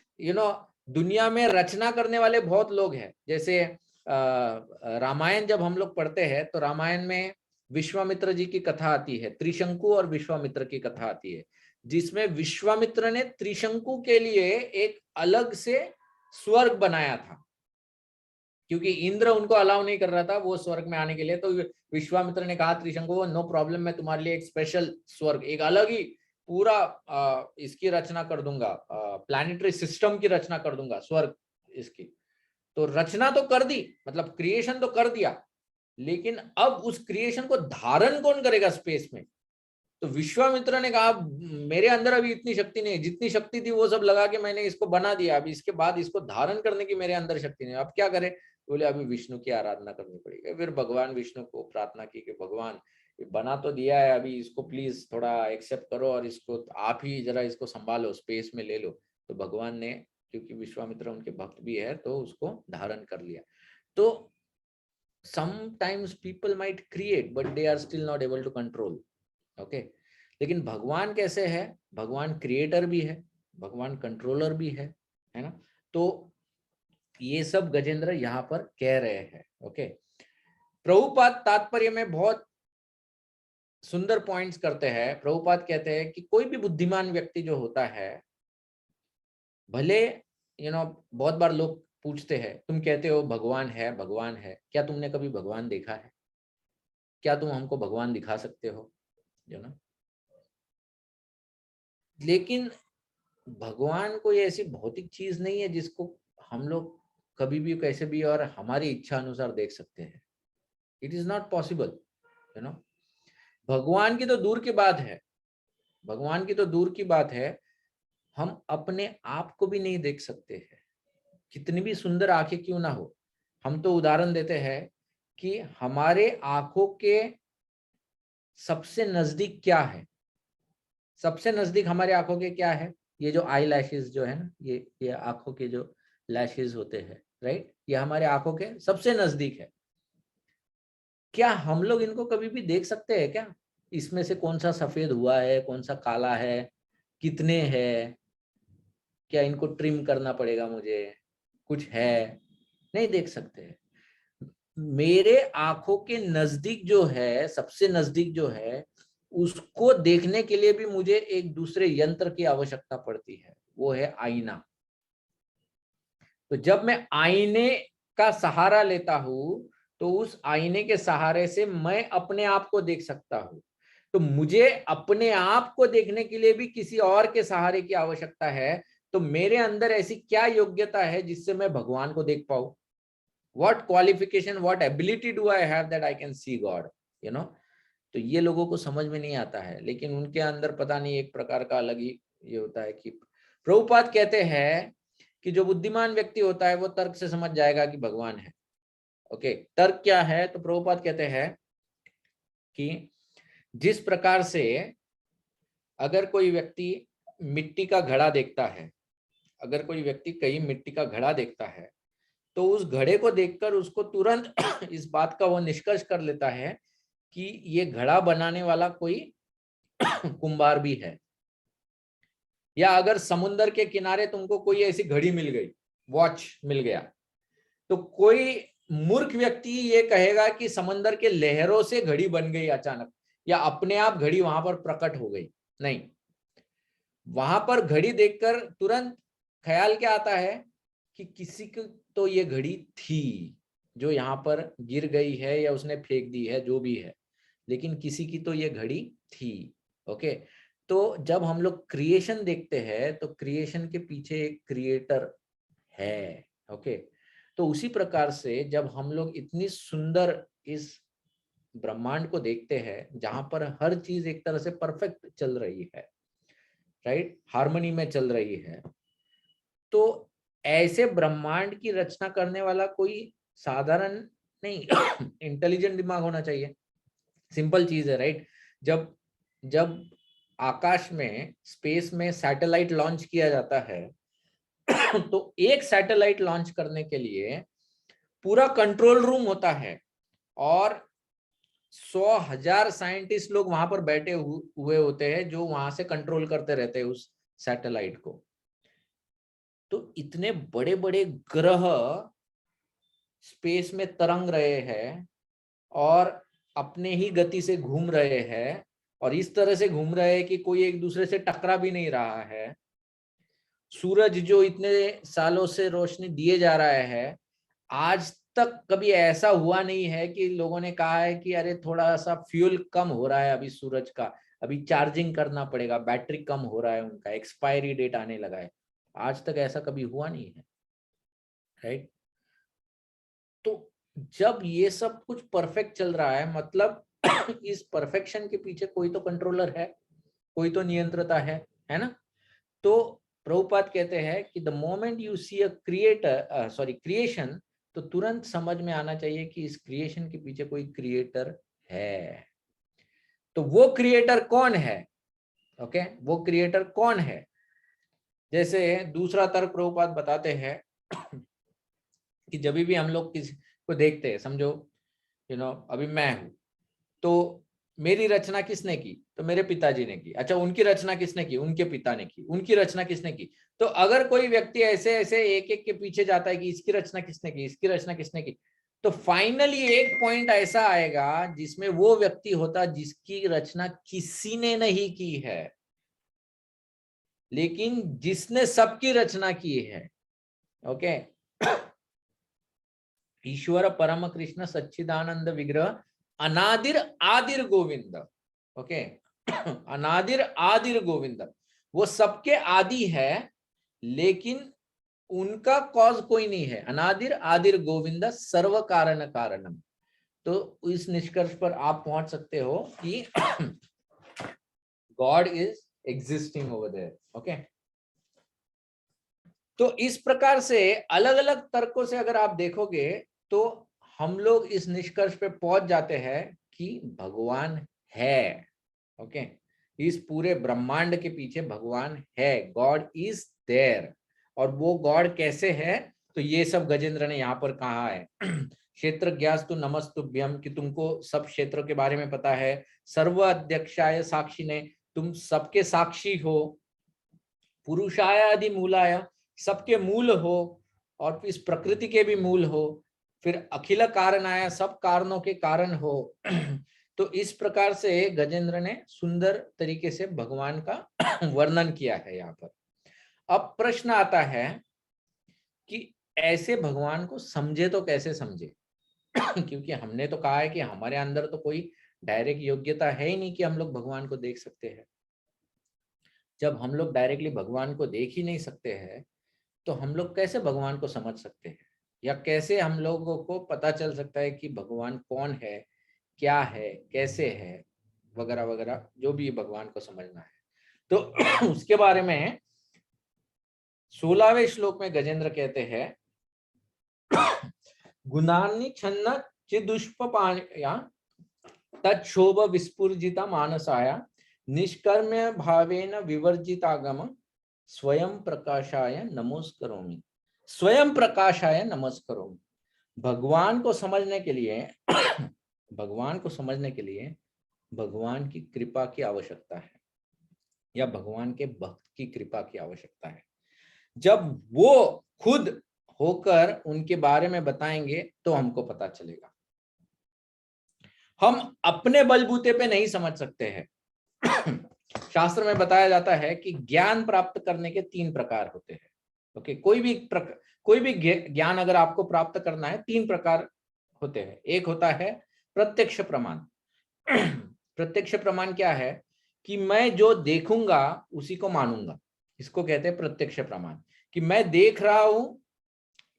दुनिया में रचना करने वाले बहुत लोग हैं। जैसे रामायण जब हम लोग पढ़ते हैं तो रामायण में विश्वामित्र जी की कथा आती है, त्रिशंकु और विश्वामित्र की कथा आती है, जिसमें विश्वामित्र ने त्रिशंकु के लिए एक अलग से स्वर्ग बनाया था, क्योंकि इंद्र उनको अलाउ नहीं कर रहा था वो स्वर्ग में आने के लिए। तो विश्वामित्र ने कहा त्रिशंकु, नो प्रॉब्लम, मैं तुम्हारे लिए एक स्पेशल स्वर्ग, एक अलग ही पूरा इसकी रचना कर दूंगा, प्लैनेटरी सिस्टम की रचना कर दूंगा स्वर्ग इसकी। तो रचना तो कर दी, मतलब क्रिएशन तो कर दिया, लेकिन अब उस क्रिएशन को धारण कौन करेगा स्पेस में? तो विश्वामित्र ने कहा मेरे अंदर अभी इतनी शक्ति नहीं, जितनी शक्ति थी वो सब लगा के मैंने इसको बना दिया, अभी इसके बाद इसको धारण करने की मेरे अंदर शक्ति नहीं, अब क्या करें? बोले अभी विष्णु की आराधना करनी पड़ेगी। फिर भगवान विष्णु को प्रार्थना की कि भगवान बना तो दिया है, अभी इसको प्लीज थोड़ा एक्सेप्ट करो और इसको आप ही जरा इसको संभालो, स्पेस में ले लो। तो भगवान ने, क्योंकि विश्वामित्र उनके भक्त भी है, तो उसको धारण कर लिया। तो sometimes people might create but they are still not able to control, okay? लेकिन भगवान कैसे है? भगवान क्रिएटर भी है, भगवान कंट्रोलर भी है ना? तो ये सब गजेंद्र यहाँ पर कह रहे हैं, ओके? प्रभुपाद तात्पर्य में बहुत सुंदर पॉइंट्स करते हैं। प्रभुपाद कहते हैं कि कोई भी बुद्धिमान व्यक्ति जो होता है, भले बहुत बार लोग पूछते हैं, तुम कहते हो भगवान है भगवान है, क्या तुमने कभी भगवान देखा है? क्या तुम हमको भगवान दिखा सकते हो? लेकिन भगवान कोई ऐसी भौतिक चीज नहीं है जिसको हम लोग कभी भी कैसे भी और हमारी इच्छा अनुसार देख सकते हैं। इट इज नॉट पॉसिबल, भगवान की तो दूर की बात है, भगवान की तो दूर की बात है, हम अपने आप को भी नहीं देख सकते हैं, कितनी भी सुंदर आंखें क्यों ना हो। हम तो उदाहरण देते हैं कि हमारे आंखों के सबसे नजदीक क्या है? सबसे नजदीक हमारे आंखों के क्या है? ये जो आई लैशेज जो है ना, ये आंखों के जो लैशेज होते हैं, राइट, ये हमारे आंखों के सबसे नजदीक है। क्या हम लोग इनको कभी भी देख सकते हैं क्या? इसमें से कौन सा सफेद हुआ है, कौन सा काला है, कितने हैं, क्या इनको ट्रिम करना पड़ेगा मुझे, कुछ है? नहीं देख सकते। मेरे आंखों के नजदीक जो है, सबसे नजदीक जो है, उसको देखने के लिए भी मुझे एक दूसरे यंत्र की आवश्यकता पड़ती है, वो है आईना। तो जब मैं आईने का सहारा लेता हूं तो उस आईने के सहारे से मैं अपने आप को देख सकता हूं। तो मुझे अपने आप को देखने के लिए भी किसी और के सहारे की आवश्यकता है। तो मेरे अंदर ऐसी क्या योग्यता है जिससे मैं भगवान को देख पाऊं? What qualification, what ability do I have that I can see God? तो ये लोगों को समझ में नहीं आता है, लेकिन उनके अंदर पता नहीं एक प्रकार का अलग ही ये होता है कि प्रभुपाद कहते हैं कि जो बुद्धिमान व्यक्ति होता है वो तर्क से समझ जाएगा कि भगवान है। ओके, तर्क क्या है? तो प्रभुपाद कहते हैं कि जिस प्रकार से अगर कोई व्यक्ति मिट्टी का घड़ा देखता है, अगर कोई व्यक्ति कहीं मिट्टी का घड़ा देखता है, तो उस घड़े को देखकर उसको तुरंत इस बात का वो निष्कर्ष कर लेता है कि ये घड़ा बनाने वाला कोई कुंभार भी है। या अगर समुद्र के किनारे तुमको कोई ऐसी घड़ी मिल गई, वॉच मिल गया, तो कोई मूर्ख व्यक्ति ये कहेगा कि समंदर के लहरों से घड़ी बन गई अचानक, या अपने आप घड़ी वहां पर प्रकट हो गई। नहीं, वहां पर घड़ी देखकर तुरंत ख्याल क्या आता है कि किसी को तो ये घड़ी थी जो यहाँ पर गिर गई है या उसने फेंक दी है, जो भी है, लेकिन किसी की तो ये घड़ी थी। ओके, तो जब हम लोग क्रिएशन देखते हैं तो क्रिएशन के पीछे एक क्रिएटर है। ओके, तो उसी प्रकार से जब हम लोग इतनी सुंदर इस ब्रह्मांड को देखते हैं जहां पर हर चीज एक तरह से परफेक्ट चल रही है, राइट, हार्मनी में चल रही है, तो ऐसे ब्रह्मांड की रचना करने वाला कोई साधारण नहीं इंटेलिजेंट दिमाग होना चाहिए। सिंपल चीज है, राइट। जब जब आकाश में, स्पेस में सैटेलाइट लॉन्च किया जाता है तो एक सैटेलाइट लॉन्च करने के लिए पूरा कंट्रोल रूम होता है और 100,000 साइंटिस्ट लोग वहां पर बैठे हुए होते हैं जो वहां से कंट्रोल करते रहते हैं उस सैटेलाइट को। तो इतने बड़े बड़े ग्रह स्पेस में तरंग रहे हैं और अपने ही गति से घूम रहे हैं, और इस तरह से घूम रहे हैं कि कोई एक दूसरे से टकरा भी नहीं रहा है। सूरज जो इतने सालों से रोशनी दिए जा रहा है, आज तक कभी ऐसा हुआ नहीं है कि लोगों ने कहा है कि अरे थोड़ा सा फ्यूल कम हो रहा है अभी सूरज का, अभी चार्जिंग करना पड़ेगा, बैटरी कम हो रहा है, उनका एक्सपायरी डेट आने लगा है। आज तक ऐसा कभी हुआ नहीं है, राइट? तो जब ये सब कुछ परफेक्ट चल रहा है, मतलब इस परफेक्शन के पीछे कोई तो कंट्रोलर है, कोई तो नियंत्रता है ना? तो प्रभुपाद कहते हैं कि the moment you see a creation, तो तुरंत समझ में आना चाहिए कि इस क्रिएशन के पीछे कोई क्रिएटर है। तो वो क्रिएटर कौन है? ओके, वो क्रिएटर कौन है? जैसे दूसरा तर्क प्रभुपाद बताते हैं कि जब भी हम लोग किसी को देखते हैं, समझो अभी मैं हूं, तो मेरी रचना किसने की? तो मेरे पिताजी ने की। अच्छा, उनकी रचना किसने की? उनके पिता ने की। उनकी रचना किसने की? तो अगर कोई व्यक्ति ऐसे ऐसे एक एक के पीछे जाता है कि इसकी रचना किसने की, इसकी रचना किसने की, तो फाइनली एक पॉइंट ऐसा आएगा जिसमें वो व्यक्ति होता जिसकी रचना किसी ने नहीं की है, लेकिन जिसने सबकी रचना की है। ओके, ईश्वर परम कृष्ण सच्चिदानंद विग्रह अनादिर आदिर गोविंद। ओके, अनादिर आदिर गोविंद, वो सबके आदि है, लेकिन उनका कॉज कोई नहीं है। अनादिर आदिर गोविंद सर्व कारण कारणम। तो इस निष्कर्ष पर आप पहुंच सकते हो कि God is existing over there. Okay, तो इस प्रकार से अलग अलग तर्कों से अगर आप देखोगे तो हम लोग इस निष्कर्ष पे पहुंच जाते हैं कि भगवान है। ओके, इस पूरे ब्रह्मांड के पीछे भगवान है, गॉड इज देयर। और वो गॉड कैसे है? तो ये सब गजेंद्र ने यहाँ पर कहा है। क्षेत्र ज्ञास्तु नमस्तुभ्यम, कि तुमको सब क्षेत्रों के बारे में पता है। सर्व अध्यक्षाय साक्षी ने, तुम सबके साक्षी हो। पुरुषाय आदि मूलाय, सबके मूल हो, और इस प्रकृति के भी मूल हो। फिर अखिल कारण आया, सब कारणों के कारण हो। तो इस प्रकार से गजेंद्र ने सुंदर तरीके से भगवान का वर्णन किया है यहाँ पर। अब प्रश्न आता है कि ऐसे भगवान को समझे तो कैसे समझे? क्योंकि हमने तो कहा है कि हमारे अंदर तो कोई डायरेक्ट योग्यता है ही नहीं कि हम लोग भगवान को देख सकते हैं। जब हम लोग डायरेक्टली भगवान को देख ही नहीं सकते हैं, तो हम लोग कैसे भगवान को समझ सकते हैं? या कैसे हम लोगों को पता चल सकता है कि भगवान कौन है, क्या है, कैसे है, वगैरह वगैरह, जो भी भगवान को समझना है। तो उसके बारे में 16वें श्लोक में गजेंद्र कहते हैं, गुणानि छन्न चिदुष्पपाया तच्छोभ विस्फुजिता मानसाया निष्कर्म्य भावेन विवर्जितागम स्वयं प्रकाशाय नमस्करोमि। स्वयं प्रकाशाय नमस्करोमि। भगवान को समझने के लिए भगवान को समझने के लिए भगवान की कृपा की आवश्यकता है, या भगवान के भक्त की कृपा की आवश्यकता है। जब वो खुद होकर उनके बारे में बताएंगे तो हमको पता चलेगा। हम अपने बलबूते पे नहीं समझ सकते हैं। शास्त्र में बताया जाता है कि ज्ञान प्राप्त करने के 3 प्रकार होते हैं। ओके, कोई भी ज्ञान अगर आपको प्राप्त करना है, 3 प्रकार होते हैं। एक होता है प्रत्यक्ष प्रमाण। प्रत्यक्ष प्रमाण क्या है? कि मैं जो देखूंगा उसी को मानूंगा। इसको कहते हैं प्रत्यक्ष प्रमाण। कि मैं देख रहा हूं,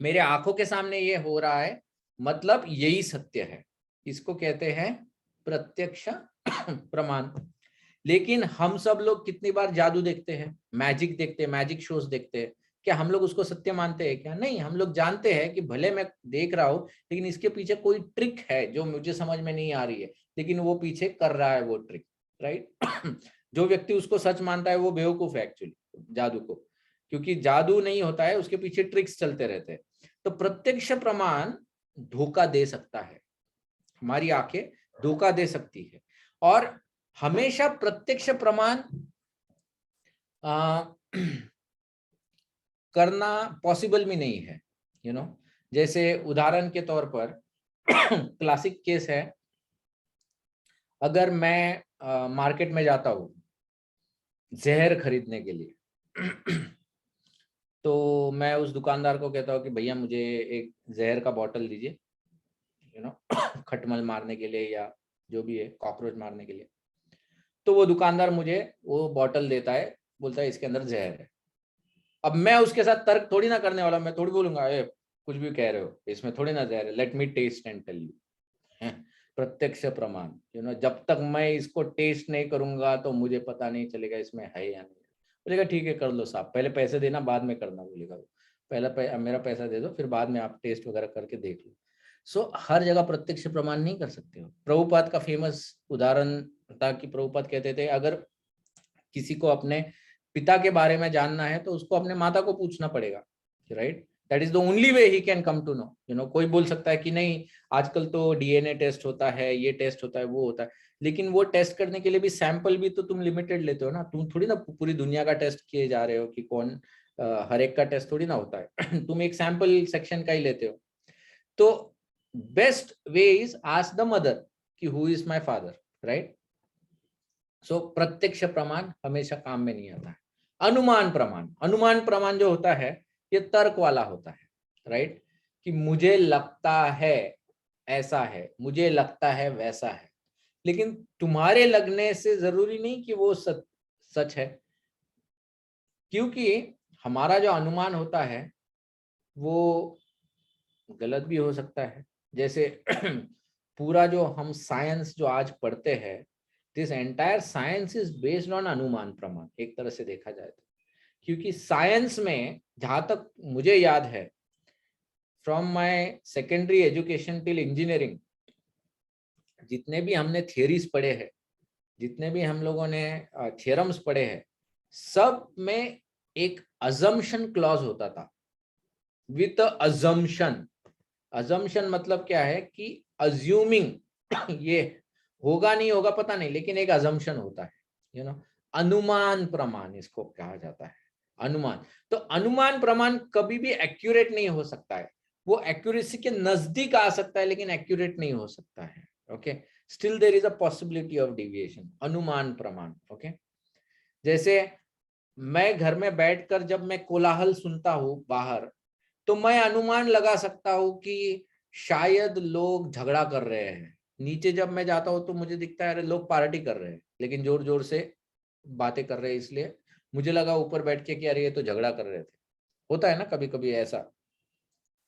मेरे आंखों के सामने ये हो रहा है, मतलब यही सत्य है। इसको कहते हैं प्रत्यक्ष प्रमाण। लेकिन हम सब लोग कितनी बार जादू देखते हैं, मैजिक देखते हैं, मैजिक शोज देखते हैं, क्या हम लोग उसको सत्य मानते हैं क्या? नहीं, हम लोग जानते हैं कि भले मैं देख रहा हूं, लेकिन इसके पीछे कोई ट्रिक है जो मुझे समझ में नहीं आ रही है, लेकिन वो पीछे कर रहा है वो ट्रिक, राइट? जो व्यक्ति उसको सच मानता है वो बेवकूफ है एक्चुअली, जादू को। क्योंकि जादू नहीं होता है, उसके पीछे ट्रिक्स चलते रहते हैं। तो प्रत्यक्ष प्रमाण धोखा दे सकता है, हमारी आंखें धोखा दे सकती है। और हमेशा प्रत्यक्ष प्रमाण करना पॉसिबल भी नहीं है, जैसे उदाहरण के तौर पर क्लासिक केस है, अगर मैं मार्केट में जाता हूँ जहर खरीदने के लिए तो मैं उस दुकानदार को कहता हूँ कि भैया मुझे एक जहर का बॉटल दीजिए, खटमल मारने के लिए या जो भी है, कॉकरोच मारने के लिए। तो वो दुकानदार मुझे वो बॉटल देता है, बोलता है इसके अंदर जहर है। अब मैं उसके साथ तर्क थोड़ी ना करने वाला, मैं थोड़ी बोलूंगा ए कुछ भी कह रहे हो, इसमें थोड़ी ना जहर है, let me taste and tell you. प्रत्यक्ष प्रमाण, जब तक मैं इसको टेस्ट नहीं करूंगा तो मुझे पता नहीं चलेगा इसमें है या नहीं। बोलेगा ठीक है कर लो साहब, पहले पैसे देना बाद में करना, बोलेगा वो। पहला मेरा पैसा दे दो, फिर बाद में आप टेस्ट वगैरह करके देख लो। सो हर जगह प्रत्यक्ष प्रमाण नहीं कर सकते हो। प्रभुपाद का फेमस उदाहरण था कि प्रभुपाद कहते थे अगर किसी को अपने पिता के बारे में जानना है तो उसको अपने माता को पूछना पड़ेगा, right? That is the only way he can come to know. कोई बोल सकता है कि नहीं आजकल तो डीएनए टेस्ट होता है, ये टेस्ट होता है, वो होता है, लेकिन वो टेस्ट करने के लिए भी सैंपल भी तो तुम लिमिटेड लेते हो ना। तुम थोड़ी ना पूरी दुनिया का टेस्ट किए जा रहे हो कि कौन हर एक का टेस्ट थोड़ी ना होता है। तुम एक सैंपल सेक्शन का ही लेते हो। तो best way is ask the mother कि who is my father, right? So प्रत्यक्ष प्रमाण हमेशा काम में नहीं आता है। अनुमान प्रमाण जो होता है ये तर्क वाला होता है, राइट? कि मुझे लगता है ऐसा है, मुझे लगता है वैसा है, लेकिन तुम्हारे लगने से जरूरी नहीं कि वो सच है, क्योंकि हमारा जो अनुमान होता है वो गलत भी हो सकता है। जैसे पूरा जो हम साइंस जो आज पढ़ते हैं, this entire science is based on अनुमान प्रमाण, एक तरह से देखा जाए तो। क्योंकि साइंस में जहां तक मुझे याद है, from my secondary education till engineering, जितने भी हमने थियरीज पढ़े हैं, जितने भी हम लोगों ने थ्योरम्स पढ़े हैं, सब में एक अजम्पशन क्लॉज होता था, विथ अजम्पशन। अजम्पशन मतलब क्या है कि अज्यूमिंग ये होगा नहीं होगा पता नहीं, लेकिन एक अजम्पशन होता है, अनुमान प्रमाण इसको कहा जाता है। अनुमान, तो अनुमान प्रमाण कभी भी एक्यूरेट नहीं हो सकता है। वो एक्यूरेसी के नजदीक आ सकता है लेकिन एक्यूरेट नहीं हो सकता है। Okay, still there is a possibility of deviation, अनुमान प्रमाण। ओके, जैसे मैं घर में बैठकर जब मैं कोलाहल सुनता हूँ बाहर, तो मैं अनुमान लगा सकता हूँ कि शायद लोग झगड़ा कर रहे हैं। नीचे जब मैं जाता हूँ तो मुझे दिखता है अरे लोग पार्टी कर रहे हैं, लेकिन जोर जोर से बातें कर रहे हैं, इसलिए मुझे लगा ऊपर बैठ के कि अरे ये तो झगड़ा कर रहे थे। होता है ना कभी कभी ऐसा,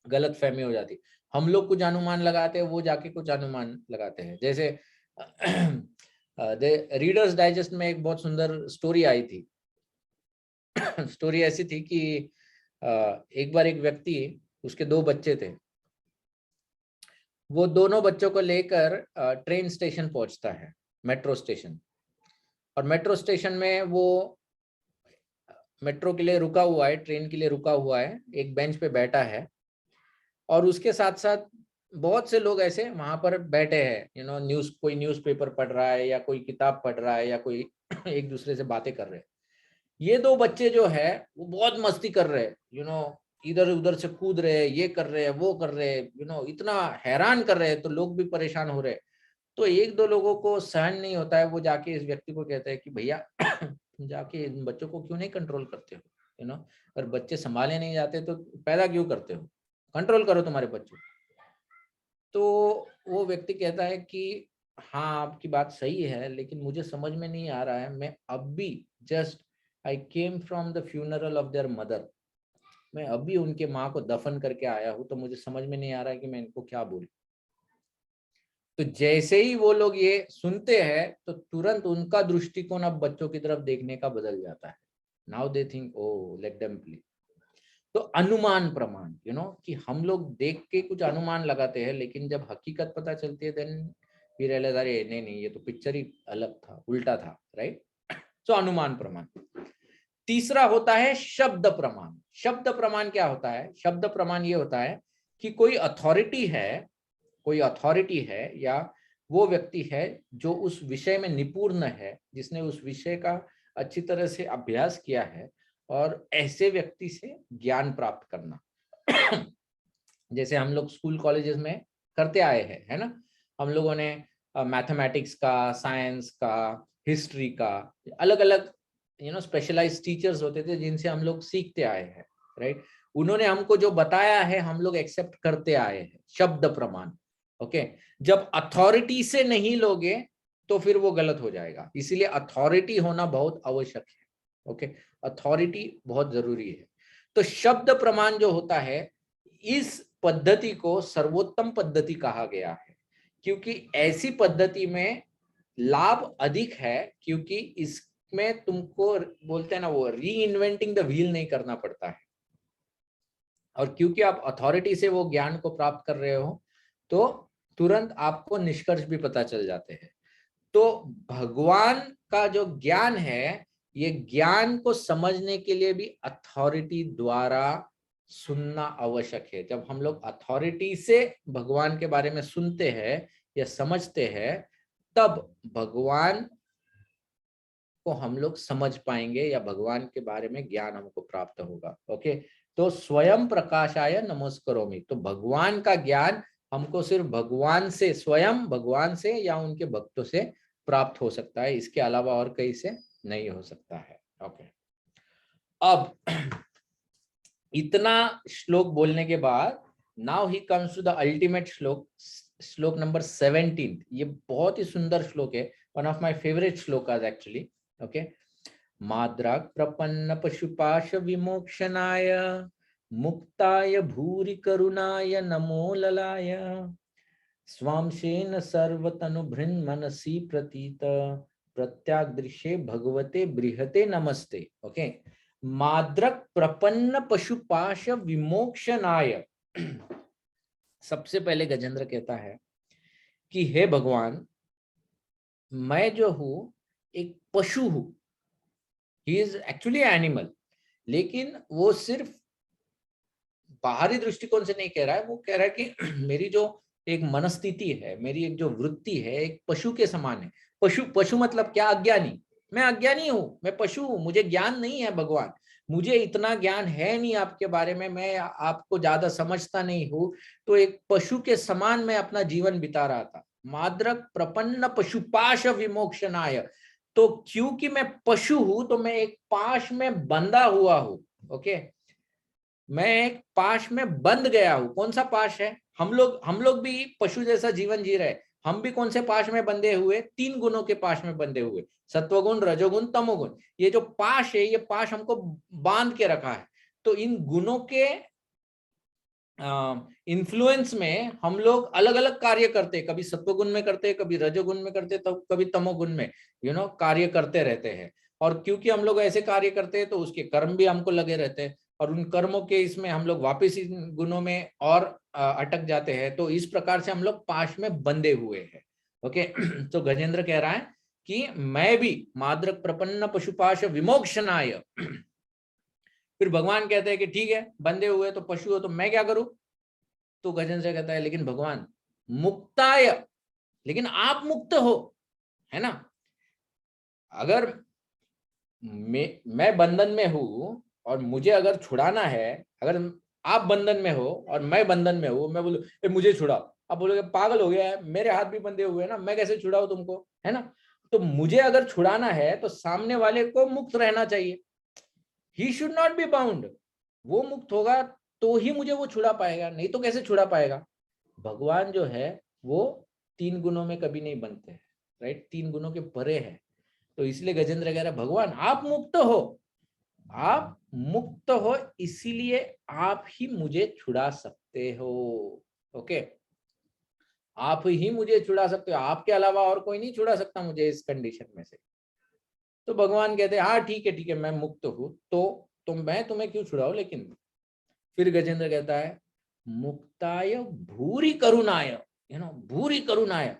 गलत फहमी हो जाती। हम लोग कुछ अनुमान लगाते हैं, वो जाके कुछ अनुमान लगाते हैं। जैसे रीडर्स डाइजेस्ट में एक बहुत सुंदर स्टोरी आई थी। स्टोरी ऐसी थी कि एक बार एक व्यक्ति, उसके 2 बच्चे थे, वो दोनों बच्चों को लेकर ट्रेन स्टेशन पहुंचता है, मेट्रो स्टेशन। और मेट्रो स्टेशन में वो मेट्रो के लिए रुका हुआ है, ट्रेन के लिए रुका हुआ है, एक बेंच पे बैठा है, और उसके साथ साथ बहुत से लोग ऐसे वहां पर बैठे हैं, कोई न्यूज़पेपर पढ़ रहा है या कोई किताब पढ़ रहा है या कोई एक दूसरे से बातें कर रहे हैं। ये 2 बच्चे जो है वो बहुत मस्ती कर रहे हैं, इधर उधर से कूद रहे हैं, ये कर रहे हैं, वो कर रहे हैं, इतना हैरान कर रहे हैं, तो लोग भी परेशान हो रहे हैं। तो 1-2 लोगों को सहन नहीं होता है, वो जाके इस व्यक्ति को कहते हैं कि भैया तुम जाके इन बच्चों को क्यों नहीं कंट्रोल करते हो, अगर बच्चे संभाले नहीं जाते तो पैदा क्यों करते हो, कंट्रोल करो तुम्हारे बच्चों। तो वो व्यक्ति कहता है कि हाँ आपकी बात सही है, लेकिन मुझे समझ में नहीं आ रहा है, मैं अब भी just I came from the funeral of their mother, मैं अभी उनके माँ को दफन करके आया हूँ, तो मुझे समझ में नहीं आ रहा है कि मैं इनको क्या बोलूं। तो जैसे ही वो लोग ये सुनते हैं तो तुरंत उनका दृष्टिकोण अब बच्चों की तरफ देखने का बदल जाता है। Now they think oh let them play. तो अनुमान प्रमाण, कि हम लोग देख के कुछ अनुमान लगाते हैं, लेकिन जब हकीकत पता चलती है देन वी रियलाइज अरे नहीं नहीं ये तो पिक्चर ही अलग था, उल्टा था, राइट? सो अनुमान प्रमाण। तीसरा होता है शब्द प्रमाण। शब्द प्रमाण क्या होता है? शब्द प्रमाण ये होता है कि कोई अथॉरिटी है या वो व्यक्ति है जो उस विषय में निपुण है, जिसने उस विषय का अच्छी तरह से अभ्यास किया है, और ऐसे व्यक्ति से ज्ञान प्राप्त करना। जैसे हम लोग स्कूल कॉलेजेस में करते आए हैं, है ना, हम लोगों ने मैथमेटिक्स का, साइंस का, हिस्ट्री का, अलग अलग स्पेशलाइज्ड टीचर्स होते थे जिनसे हम लोग सीखते आए हैं, राइट। उन्होंने हमको जो बताया है हम लोग एक्सेप्ट करते आए हैं, शब्द प्रमाण। ओके, जब अथॉरिटी से नहीं लोगे तो फिर वो गलत हो जाएगा, इसीलिए अथॉरिटी होना बहुत आवश्यक है। ओके, अथॉरिटी बहुत जरूरी है। तो शब्द प्रमाण जो होता है, इस पद्धति को सर्वोत्तम पद्धति कहा गया है, क्योंकि ऐसी पद्धति में लाभ अधिक है, क्योंकि इसमें तुमको बोलते हैं ना वो री इन्वेंटिंग द व्हील नहीं करना पड़ता है, और क्योंकि आप अथॉरिटी से वो ज्ञान को प्राप्त कर रहे हो तो तुरंत आपको निष्कर्ष भी पता चल जाते हैं। तो भगवान का जो ज्ञान है, ये ज्ञान को समझने के लिए भी अथॉरिटी द्वारा सुनना आवश्यक है। जब हम लोग अथॉरिटी से भगवान के बारे में सुनते हैं या समझते हैं, तब भगवान को हम लोग समझ पाएंगे या भगवान के बारे में ज्ञान हमको प्राप्त होगा। ओके, तो स्वयं प्रकाशाय नमस्करोमि, तो भगवान का ज्ञान हमको सिर्फ भगवान से, स्वयं भगवान से या उनके भक्तों से प्राप्त हो सकता है, इसके अलावा और कहीं से नहीं हो सकता है। ओके, अब इतना श्लोक बोलने के बाद now he comes to the ultimate shloka, श्लोक नंबर 17। ये बहुत ही सुंदर श्लोक है, one of my favourite shlokas actually. Okay, माद्राग प्रपन्न पशुपाश विमोक्षणाय मुक्ताय भूरि करुणाय नमो ललाय स्वांशेन सर्वतनुभृन् मनसि प्रतीत प्रत्यादृशे भगवते बृहते नमस्ते। ओके, माद्रक प्रपन्न पशुपाश विमोक्षणाय। सबसे पहले गजेंद्र कहता है कि हे भगवान, मैं जो हूं एक पशु हूं, ही इज एक्चुअली एनिमल, लेकिन वो सिर्फ बाहरी दृष्टिकोण से नहीं कह रहा है, वो कह रहा है कि मेरी जो एक मनस्थिति है, मेरी एक जो वृत्ति है, एक पशु के समान है। पशु, पशु मतलब क्या? अज्ञानी। मैं अज्ञानी हूं, मैं पशु हूं, मुझे ज्ञान नहीं है भगवान, मुझे इतना ज्ञान है नहीं आपके बारे में, मैं आपको ज्यादा समझता नहीं हूं, तो एक पशु के समान मैं अपना जीवन बिता रहा था। माद्रक प्रपन्न पशुपाश विमोक्षणाय, तो क्योंकि मैं पशु हूं तो मैं एक पाश में बंधा हुआ हूं। ओके, मैं एक पाश में बंध गया हूं। कौन सा पाश है? हम लोग भी पशु जैसा जीवन जी रहे। हम भी कौन से पाश में बंधे हुए? 3 गुणों के पाश में बंधे हुए, सत्वगुण, रजोगुण, तमोगुण। ये जो पाश है, ये पाश हमको बांध के रखा है। तो इन गुणों के इन्फ्लुएंस में हम लोग अलग अलग कार्य करते हैं, कभी सत्वगुण में करते हैं, कभी रजोगुण में करते हैं, तो कभी तमोगुण में कार्य करते रहते हैं। और क्योंकि हम लोग ऐसे कार्य करते हैं तो उसके कर्म भी हमको लगे रहते हैं, और उन कर्मों के इसमें हम लोग वापस इन गुणों में और अटक जाते हैं। तो इस प्रकार से हम लोग पाश में बंधे हुए हैं। ओके, तो गजेंद्र कह रहा है कि मैं भी माद्रक प्रपन्न पशुपाश विमोक्षणाय। फिर भगवान कहते हैं कि ठीक है, बंधे हुए तो पशु हो, तो मैं क्या करूं? तो गजेंद्र कहता है लेकिन भगवान मुक्ताय, लेकिन आप मुक्त हो, है ना। अगर मैं बंधन में हूं और मुझे अगर छुड़ाना है, अगर आप बंधन में हो और मैं बंधन में हूं, मैं बोलूं मुझे छुड़ाओ, आप बोलोगे पागल हो गया है, मेरे हाथ भी बंधे हुए हैं ना, मैं कैसे छुड़ाऊं तुमको, है ना। तो मुझे अगर छुड़ाना है तो सामने वाले को मुक्त रहना चाहिए, he should not be bound. वो मुक्त होगा तो ही मुझे वो छुड़ा पाएगा, नहीं तो कैसे छुड़ा पाएगा। भगवान जो है वो 3 गुणों में कभी नहीं बनते हैं, राइट, 3 गुणों के परे है। तो इसलिए गजेंद्र कह रहा है भगवान आप मुक्त हो, आप मुक्त हो, इसीलिए आप ही मुझे छुड़ा सकते हो। ओके, आप ही मुझे छुड़ा सकते हो, आपके अलावा और कोई नहीं छुड़ा सकता मुझे इस कंडीशन में से। तो भगवान कहते हैं हाँ ठीक है ठीक है, मैं मुक्त हूं, तो मैं तुम्हें क्यों छुड़ाऊं। लेकिन फिर गजेंद्र कहता है मुक्ताय भूरि करुणाय, भूरि करुणाय।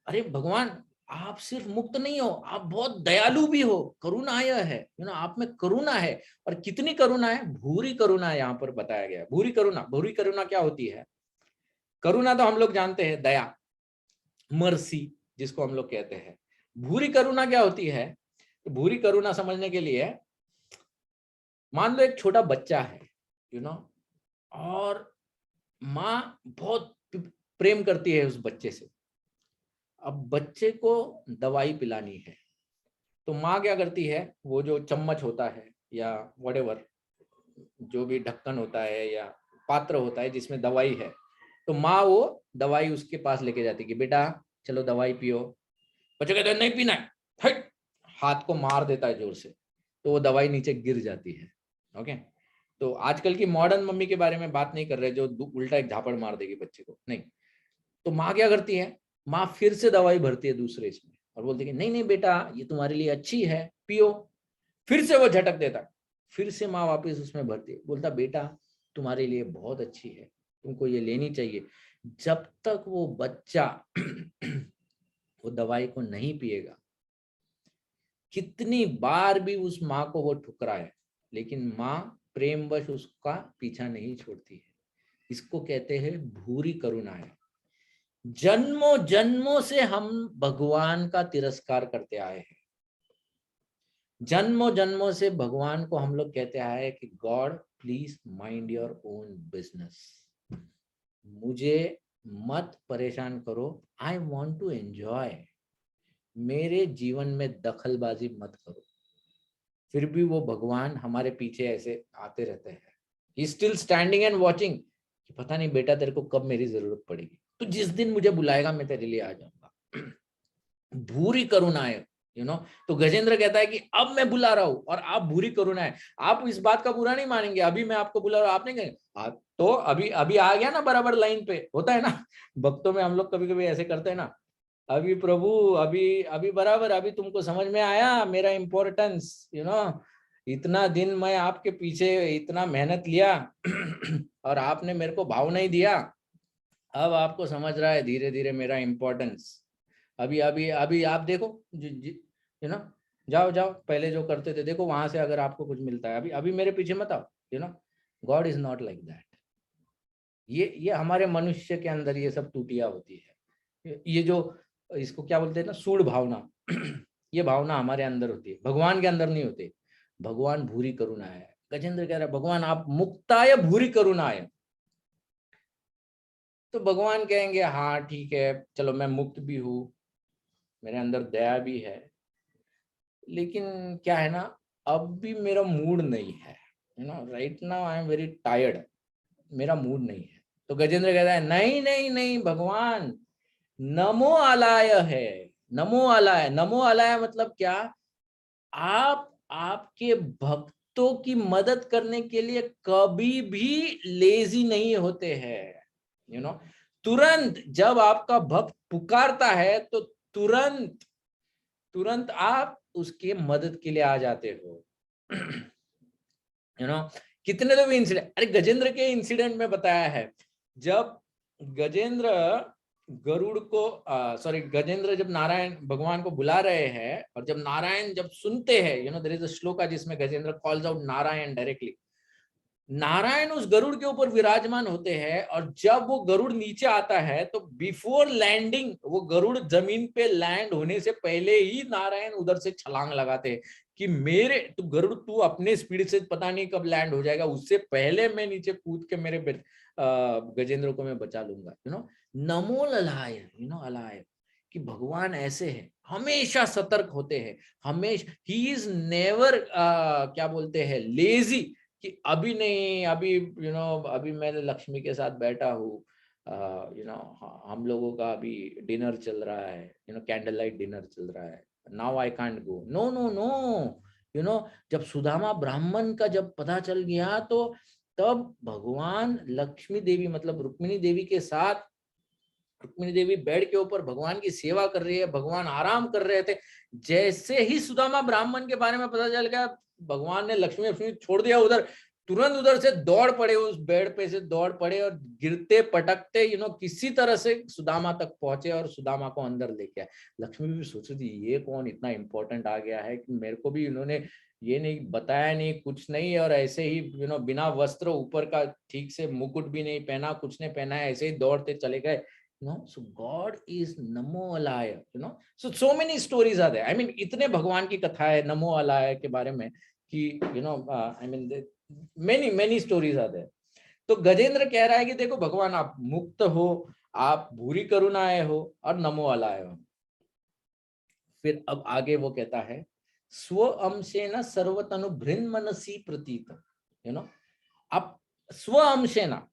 अरे भगवान, आप सिर्फ मुक्त नहीं हो, आप बहुत दयालु भी हो, करुणाय है, आप में करुणा है। और कितनी करुणा है? भूरि करुणा यहाँ पर बताया गया है। भूरि करुणा, भूरि करुणा क्या होती है? करुणा तो हम लोग जानते हैं, दया, मर्सी जिसको हम लोग कहते हैं। भूरि करुणा क्या होती है? भूरि करुणा समझने के लिए मान लो एक छोटा बच्चा है, और माँ बहुत प्रेम करती है उस बच्चे से। अब बच्चे को दवाई पिलानी है तो माँ क्या करती है, वो जो चम्मच होता है या व्हाटएवर जो भी ढक्कन होता है या पात्र होता है जिसमें दवाई है, तो माँ वो दवाई उसके पास लेके जाती है कि बेटा चलो दवाई पियो। बच्चा कहता है नहीं पीना है, हट, हाथ को मार देता है जोर से, तो वो दवाई नीचे गिर जाती है। ओके, तो आजकल की मॉडर्न मम्मी के बारे में बात नहीं कर रहे जो उल्टा एक झापड़ मार देगी बच्चे को, नहीं। तो माँ क्या करती है, माँ फिर से दवाई भरती है दूसरे इसमें और बोलती है नहीं नहीं बेटा ये तुम्हारे लिए अच्छी है, पियो। फिर से वो झटक देता है, फिर से माँ वापस उसमें भरती है, बोलता बेटा तुम्हारे लिए बहुत अच्छी है, तुमको ये लेनी चाहिए। जब तक वो बच्चा वो दवाई को नहीं पिएगा, कितनी बार भी उस माँ को वो ठुकराए, लेकिन माँ प्रेमवश उसका पीछा नहीं छोड़ती है। इसको कहते हैं भूरी करुणा है। जन्मों जन्मों से हम भगवान का तिरस्कार करते आए हैं। जन्मों जन्मों से भगवान को हम लोग कहते आए हैं कि God please mind your own business, मुझे मत परेशान करो, आई वॉन्ट टू एंजॉय, मेरे जीवन में दखलबाजी मत करो। फिर भी वो भगवान हमारे पीछे ऐसे आते रहते हैं, he still standing and watching कि पता नहीं बेटा तेरे को कब मेरी जरूरत पड़ेगी, तो जिस दिन मुझे बुलाएगा मैं तेरे लिए आ जाऊंगा। भूरी करुणा है, तो गजेंद्र कहता है कि अब मैं बुला रहा हूं और आप भूरी करुणा है। आप इस बात का बुरा नहीं मानेंगे, अभी मैं आपको बुला रहा हूं, आप नहीं कहेंगे तो अभी अभी आ गया ना, बराबर लाइन पे होता है ना। भक्तों में हम लोग कभी कभी ऐसे करते हैं ना, अभी प्रभु अभी अभी बराबर, अभी तुमको समझ में आया मेरा इम्पोर्टेंस, इतना दिन मैं आपके पीछे इतना मेहनत लिया और आपने मेरे को भाव नहीं दिया, अब आपको समझ रहा है धीरे धीरे मेरा इम्पोर्टेंस। अभी अभी अभी आप देखो, जाओ जाओ पहले जो करते थे देखो, वहां से अगर आपको कुछ मिलता है, अभी अभी मेरे पीछे मत आओ। God is not like that. ये हमारे मनुष्य के अंदर ये सब टूटियां होती है, ये जो इसको क्या बोलते हैं ना, सूढ़ भावना। ये भावना हमारे अंदर होती है, भगवान के अंदर नहीं होती। भगवान भूरी करुणा है। गजेंद्र कह रहा है भगवान आप मुक्ताय भूरी करुणा है। तो भगवान कहेंगे हाँ ठीक है चलो मैं मुक्त भी हूँ, मेरे अंदर दया भी है, लेकिन क्या है ना, अब भी मेरा मूड नहीं है, right now I am very tired, मेरा मूड नहीं है। तो गजेंद्र कहता है नहीं नहीं नहीं भगवान, नमो आलाय है। नमो आलाय, नमो आलाय मतलब क्या, आप आपके भक्तों की मदद करने के लिए कभी भी लेजी नहीं होते हैं। तुरंत जब आपका भक्त पुकारता है तो तुरंत तुरंत आप उसके मदद के लिए आ जाते हो। कितने तो भी इंसिडेंट, अरे गजेंद्र के इंसिडेंट में बताया है, जब गजेंद्र गरुड़ को सॉरी गजेंद्र जब नारायण भगवान को बुला रहे हैं और जब नारायण जब सुनते हैं, देयर इज अ श्लोका जिसमें Gajendra calls out Narayan directly. Narayan उस गरुड़ के ऊपर विराजमान होते हैं और जब वो गरुड़ नीचे आता है तो बिफोर लैंडिंग, वो गरुड़ जमीन पे लैंड होने से पहले ही नारायण उधर से छलांग लगाते हैं कि मेरे तू गरुड़ तू अपने स्पीड से पता नहीं कब लैंड हो जाएगा, उससे पहले मैं नीचे कूद के मेरे गजेंद्र को मैं बचा लूंगा। नमो अलाय, अलाय कि भगवान ऐसे है, हमेशा सतर्क होते हैं, हमेशा ही इज नेवर क्या बोलते हैं लेजी कि अभी नहीं, अभी अभी मैं लक्ष्मी के साथ बैठा हूँ, हम लोगों का अभी डिनर चल रहा है, कैंडल लाइट डिनर चल रहा है, now I can't go, no no no. जब सुदामा ब्राह्मण का जब पता चल गया तो तब भगवान लक्ष्मी देवी मतलब रुक्मिणी देवी के साथ, रुक्मिणी देवी बेड के ऊपर भगवान की सेवा कर रही है, भगवान आराम कर रहे थे। जैसे ही सुदामा ब्राह्मण के बारे में पता चल गया, भगवान ने लक्ष्मी लक्ष्मी छोड़ दिया उधर, तुरंत उधर से दौड़ पड़े, उस बेड पे से दौड़ पड़े और गिरते पटकते किसी तरह से सुदामा तक पहुंचे और सुदामा को अंदर लेके आए। लक्ष्मी भी सोच रही थी ये कौन इतना इंपॉर्टेंट आ गया है कि मेरे को भी इन्होंने ये नहीं बताया, नहीं कुछ नहीं, और ऐसे ही बिना वस्त्र, ऊपर का ठीक से मुकुट भी नहीं पहना, कुछ नहीं पहना है, ऐसे ही दौड़ते चले गए। So God is Namo Alaya, so many stories are there. I mean, इतने भगवान की कथा है नमो अलाय के बारे में कि I mean many stories are there. तो गजेंद्र कह रहा है कि देखो भगवान, आप मुक्त हो, आप भूरी करुणाए हो और नमो अलाय हो। फिर अब आगे वो कहता है, स्व अंशेन सर्वतनु भृन मनसी प्रतीत, आप स्व अंशेना,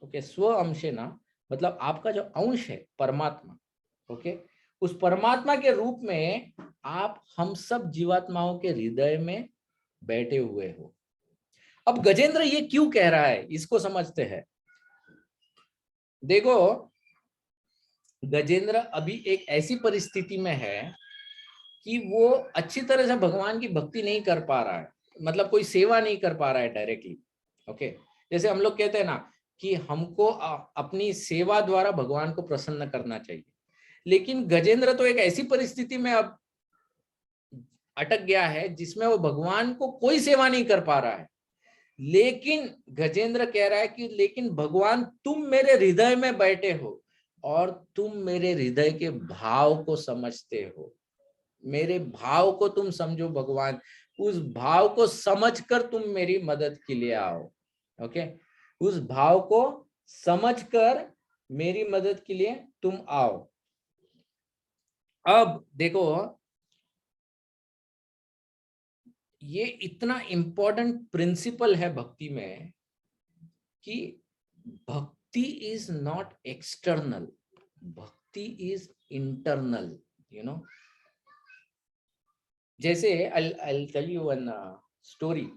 ओके, स्व अंशेना मतलब आपका जो अंश है परमात्मा, ओके, उस परमात्मा के रूप में आप हम सब जीवात्माओं के हृदय में बैठे हुए हो। अब गजेंद्र ये क्यों कह रहा है, इसको समझते हैं। देखो, गजेंद्र अभी एक ऐसी परिस्थिति में है कि वो अच्छी तरह से भगवान की भक्ति नहीं कर पा रहा है, मतलब कोई सेवा नहीं कर पा रहा है डायरेक्टली, ओके। जैसे हम लोग कहते हैं ना कि हमको अपनी सेवा द्वारा भगवान को प्रसन्न करना चाहिए, लेकिन गजेंद्र तो एक ऐसी परिस्थिति में अब अटक गया है जिसमें वो भगवान को कोई सेवा नहीं कर पा रहा है। लेकिन गजेंद्र कह रहा है कि लेकिन भगवान, तुम मेरे हृदय में बैठे हो और तुम मेरे हृदय के भाव को समझते हो, मेरे भाव को तुम समझो भगवान, उस भाव को समझकर तुम मेरी मदद के लिए आओ, ओके, उस भाव को समझकर मेरी मदद के लिए तुम आओ। अब देखो, ये इतना इंपॉर्टेंट प्रिंसिपल है भक्ति में कि भक्ति इज नॉट एक्सटर्नल, भक्ति इज इंटरनल, जैसे I'll tell you one story.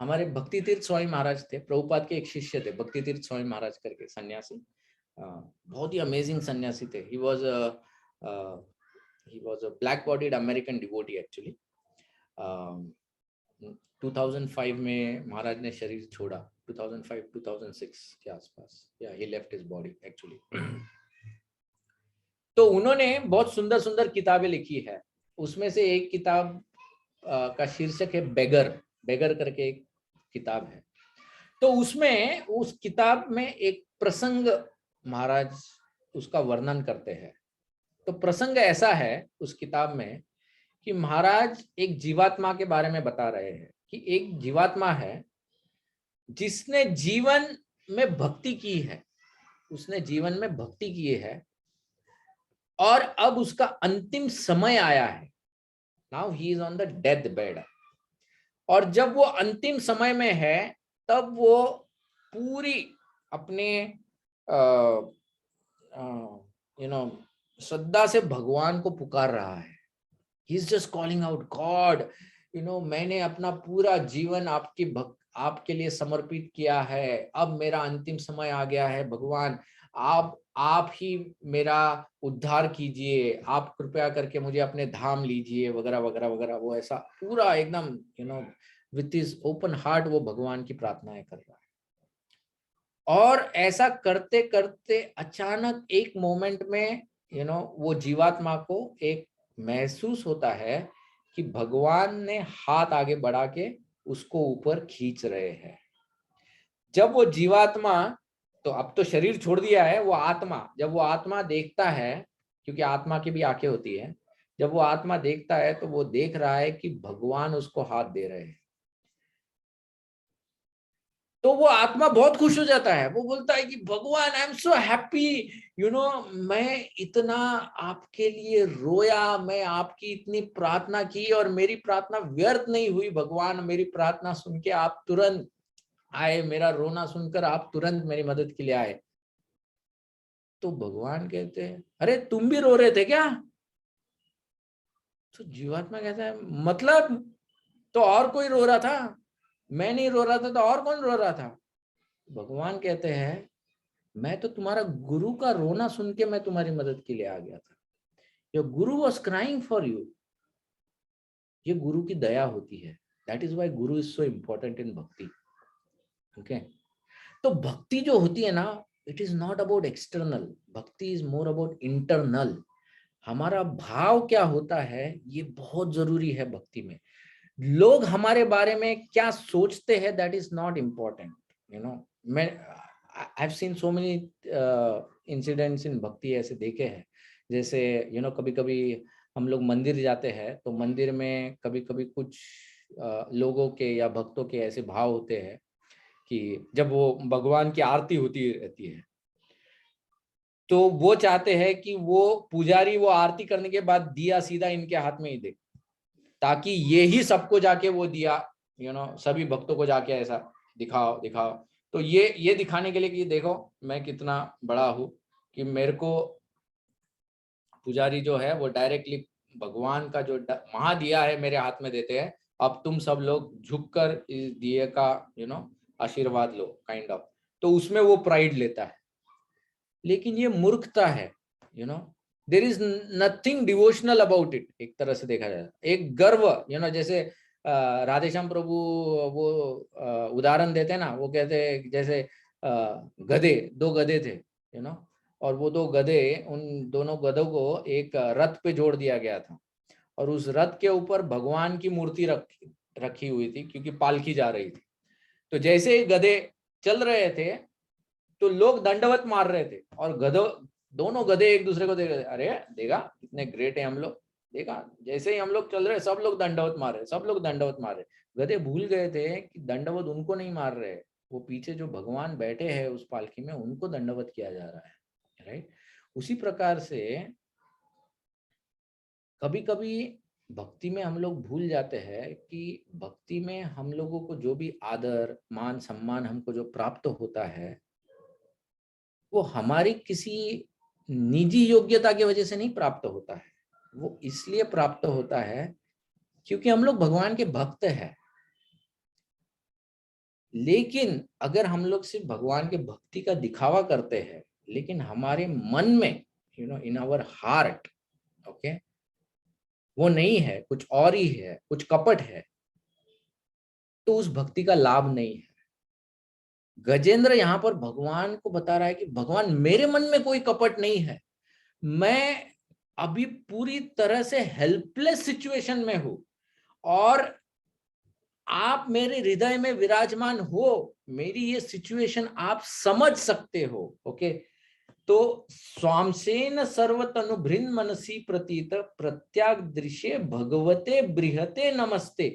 हमारे भक्ति तीर्थ स्वामी महाराज थे, प्रभुपाद के एक शिष्य थे, भक्ति तीर्थ स्वामी महाराज करके सन्यासी, बहुत ही अमेजिंग सन्यासी थे। he was a black bodied American devotee actually. 2005 में महाराज ने शरीर छोड़ा, 2005-2006 के आसपास, या he left his body actually. तो उन्होंने बहुत सुंदर सुंदर किताबें लिखी है, उसमें से एक किताब का शीर्षक है बेगर, बेगर करके एक किताब है। तो उसमें, उस किताब में एक प्रसंग महाराज उसका वर्णन करते हैं। तो प्रसंग ऐसा है उस किताब में कि महाराज एक जीवात्मा के बारे में बता रहे हैं कि एक जीवात्मा है जिसने जीवन में भक्ति की है, उसने जीवन में भक्ति की है और अब उसका अंतिम समय आया है। Now he is on the death bed. और जब वो अंतिम समय में है तब वो पूरी अपने श्रद्धा से भगवान को पुकार रहा है। He is just calling out, God, मैंने अपना पूरा जीवन आपके लिए समर्पित किया है, अब मेरा अंतिम समय आ गया है, भगवान आप ही मेरा उद्धार कीजिए, आप कृपया करके मुझे अपने धाम लीजिए, वगैरह वगैरह वगैरह। वो ऐसा पूरा एकदम विथ हिज ओपन हार्ट वो भगवान की प्रार्थनाएं कर रहा है। और ऐसा करते करते अचानक एक मोमेंट में वो जीवात्मा को एक महसूस होता है कि भगवान ने हाथ आगे बढ़ा के उसको ऊपर खींच रहे हैं। जब वो जीवात्मा, तो अब तो शरीर छोड़ दिया है, वो आत्मा, जब वो आत्मा देखता है, क्योंकि आत्मा की भी आंखें होती है, जब वो आत्मा देखता है तो वो देख रहा है कि भगवान उसको हाथ दे रहे हैं। तो वो आत्मा बहुत खुश हो जाता है, वो बोलता है कि भगवान, आई एम सो हैप्पी, मैं इतना आपके लिए रोया, मैं आपकी इतनी प्रार्थना की और मेरी प्रार्थना व्यर्थ नहीं हुई भगवान, मेरी प्रार्थना सुन के आप तुरंत आए, मेरा रोना सुनकर आप तुरंत मेरी मदद के लिए आए। तो भगवान कहते हैं, अरे तुम भी रो रहे थे क्या? तो जीवात्मा कहता है, मतलब तो और कोई रो रहा था, मैं नहीं रो रहा था तो और कौन रो रहा था? भगवान कहते हैं, मैं तो तुम्हारा गुरु का रोना सुन के मैं तुम्हारी मदद के लिए आ गया था। Your Guru was crying for you. ये गुरु की दया होती है। That is why Guru is so important in भक्ति। ओके, तो भक्ति जो होती है ना, it is not about external, भक्ति इज मोर अबाउट इंटरनल। हमारा भाव क्या होता है ये बहुत जरूरी है भक्ति में। लोग हमारे बारे में क्या सोचते हैं दैट इज नॉट इम्पोर्टेंट। मैं I have seen so many incidents in bhakti, ऐसे देखे हैं। जैसे कभी कभी हम लोग मंदिर जाते हैं तो मंदिर में कभी कभी कुछ लोगों के या भक्तों के ऐसे भाव होते हैं कि जब वो भगवान की आरती होती रहती है तो वो चाहते हैं कि वो पुजारी वो आरती करने के बाद दिया सीधा इनके हाथ में ही दे, ताकि ये ही सबको जाके वो दिया सभी भक्तों को जाके ऐसा दिखाओ दिखाओ। तो ये दिखाने के लिए कि देखो मैं कितना बड़ा हूं, कि मेरे को पुजारी जो है वो डायरेक्टली भगवान का जो महादिया है मेरे हाथ में देते हैं, अब तुम सब लोग झुककर इस दिए का आशीर्वाद लो काइंड ऑफ। तो उसमें वो प्राइड लेता है, लेकिन ये मूर्खता है। There is nothing devotional about it. एक तरह से देखा जाए एक गर्व, जैसे राधेश्याम प्रभु वो उदाहरण देते हैं ना, वो कहते हैं जैसे गधे, दो गधे थे और वो दो गधे, उन दोनों गधों को एक रथ पे जोड़ दिया गया था और उस रथ के ऊपर भगवान की मूर्ति रखी हुई थी, क्योंकि पालकी जा रही थी। तो जैसे ही गधे चल रहे थे तो लोग दंडवत मार रहे थे और दोनों गधे एक दूसरे को देख रहे थे, अरे देखा कितने ग्रेट है हम लोग, देखा जैसे ही हम लोग चल रहे सब लोग दंडवत मार रहे, सब लोग दंडवत मार रहे। गधे भूल गए थे कि दंडवत उनको नहीं मार रहे, वो पीछे जो भगवान बैठे हैं उस पालकी में उनको दंडवत किया जा रहा है, राइट। उसी प्रकार से कभी कभी भक्ति में हम लोग भूल जाते हैं कि भक्ति में हम लोगों को जो भी आदर मान सम्मान हमको जो प्राप्त होता है वो हमारी किसी निजी योग्यता की वजह से नहीं प्राप्त होता है, वो इसलिए प्राप्त होता है क्योंकि हम लोग भगवान के भक्त हैं। लेकिन अगर हम लोग सिर्फ भगवान के भक्ति का दिखावा करते हैं लेकिन हमारे मन में इन आवर हार्ट ओके वो नहीं है, कुछ और ही है, कुछ कपट है, तो उस भक्ति का लाभ नहीं है। गजेंद्र यहाँ पर भगवान को बता रहा है कि भगवान मेरे मन में कोई कपट नहीं है, मैं अभी पूरी तरह से हेल्पलेस सिचुएशन में हूं और आप मेरे हृदय में विराजमान हो, मेरी ये सिचुएशन आप समझ सकते हो। ओके, तो स्वामसेन सर्वतनु भृन मनसी प्रतीत प्रत्याग दृश्य भगवते बृहते नमस्ते,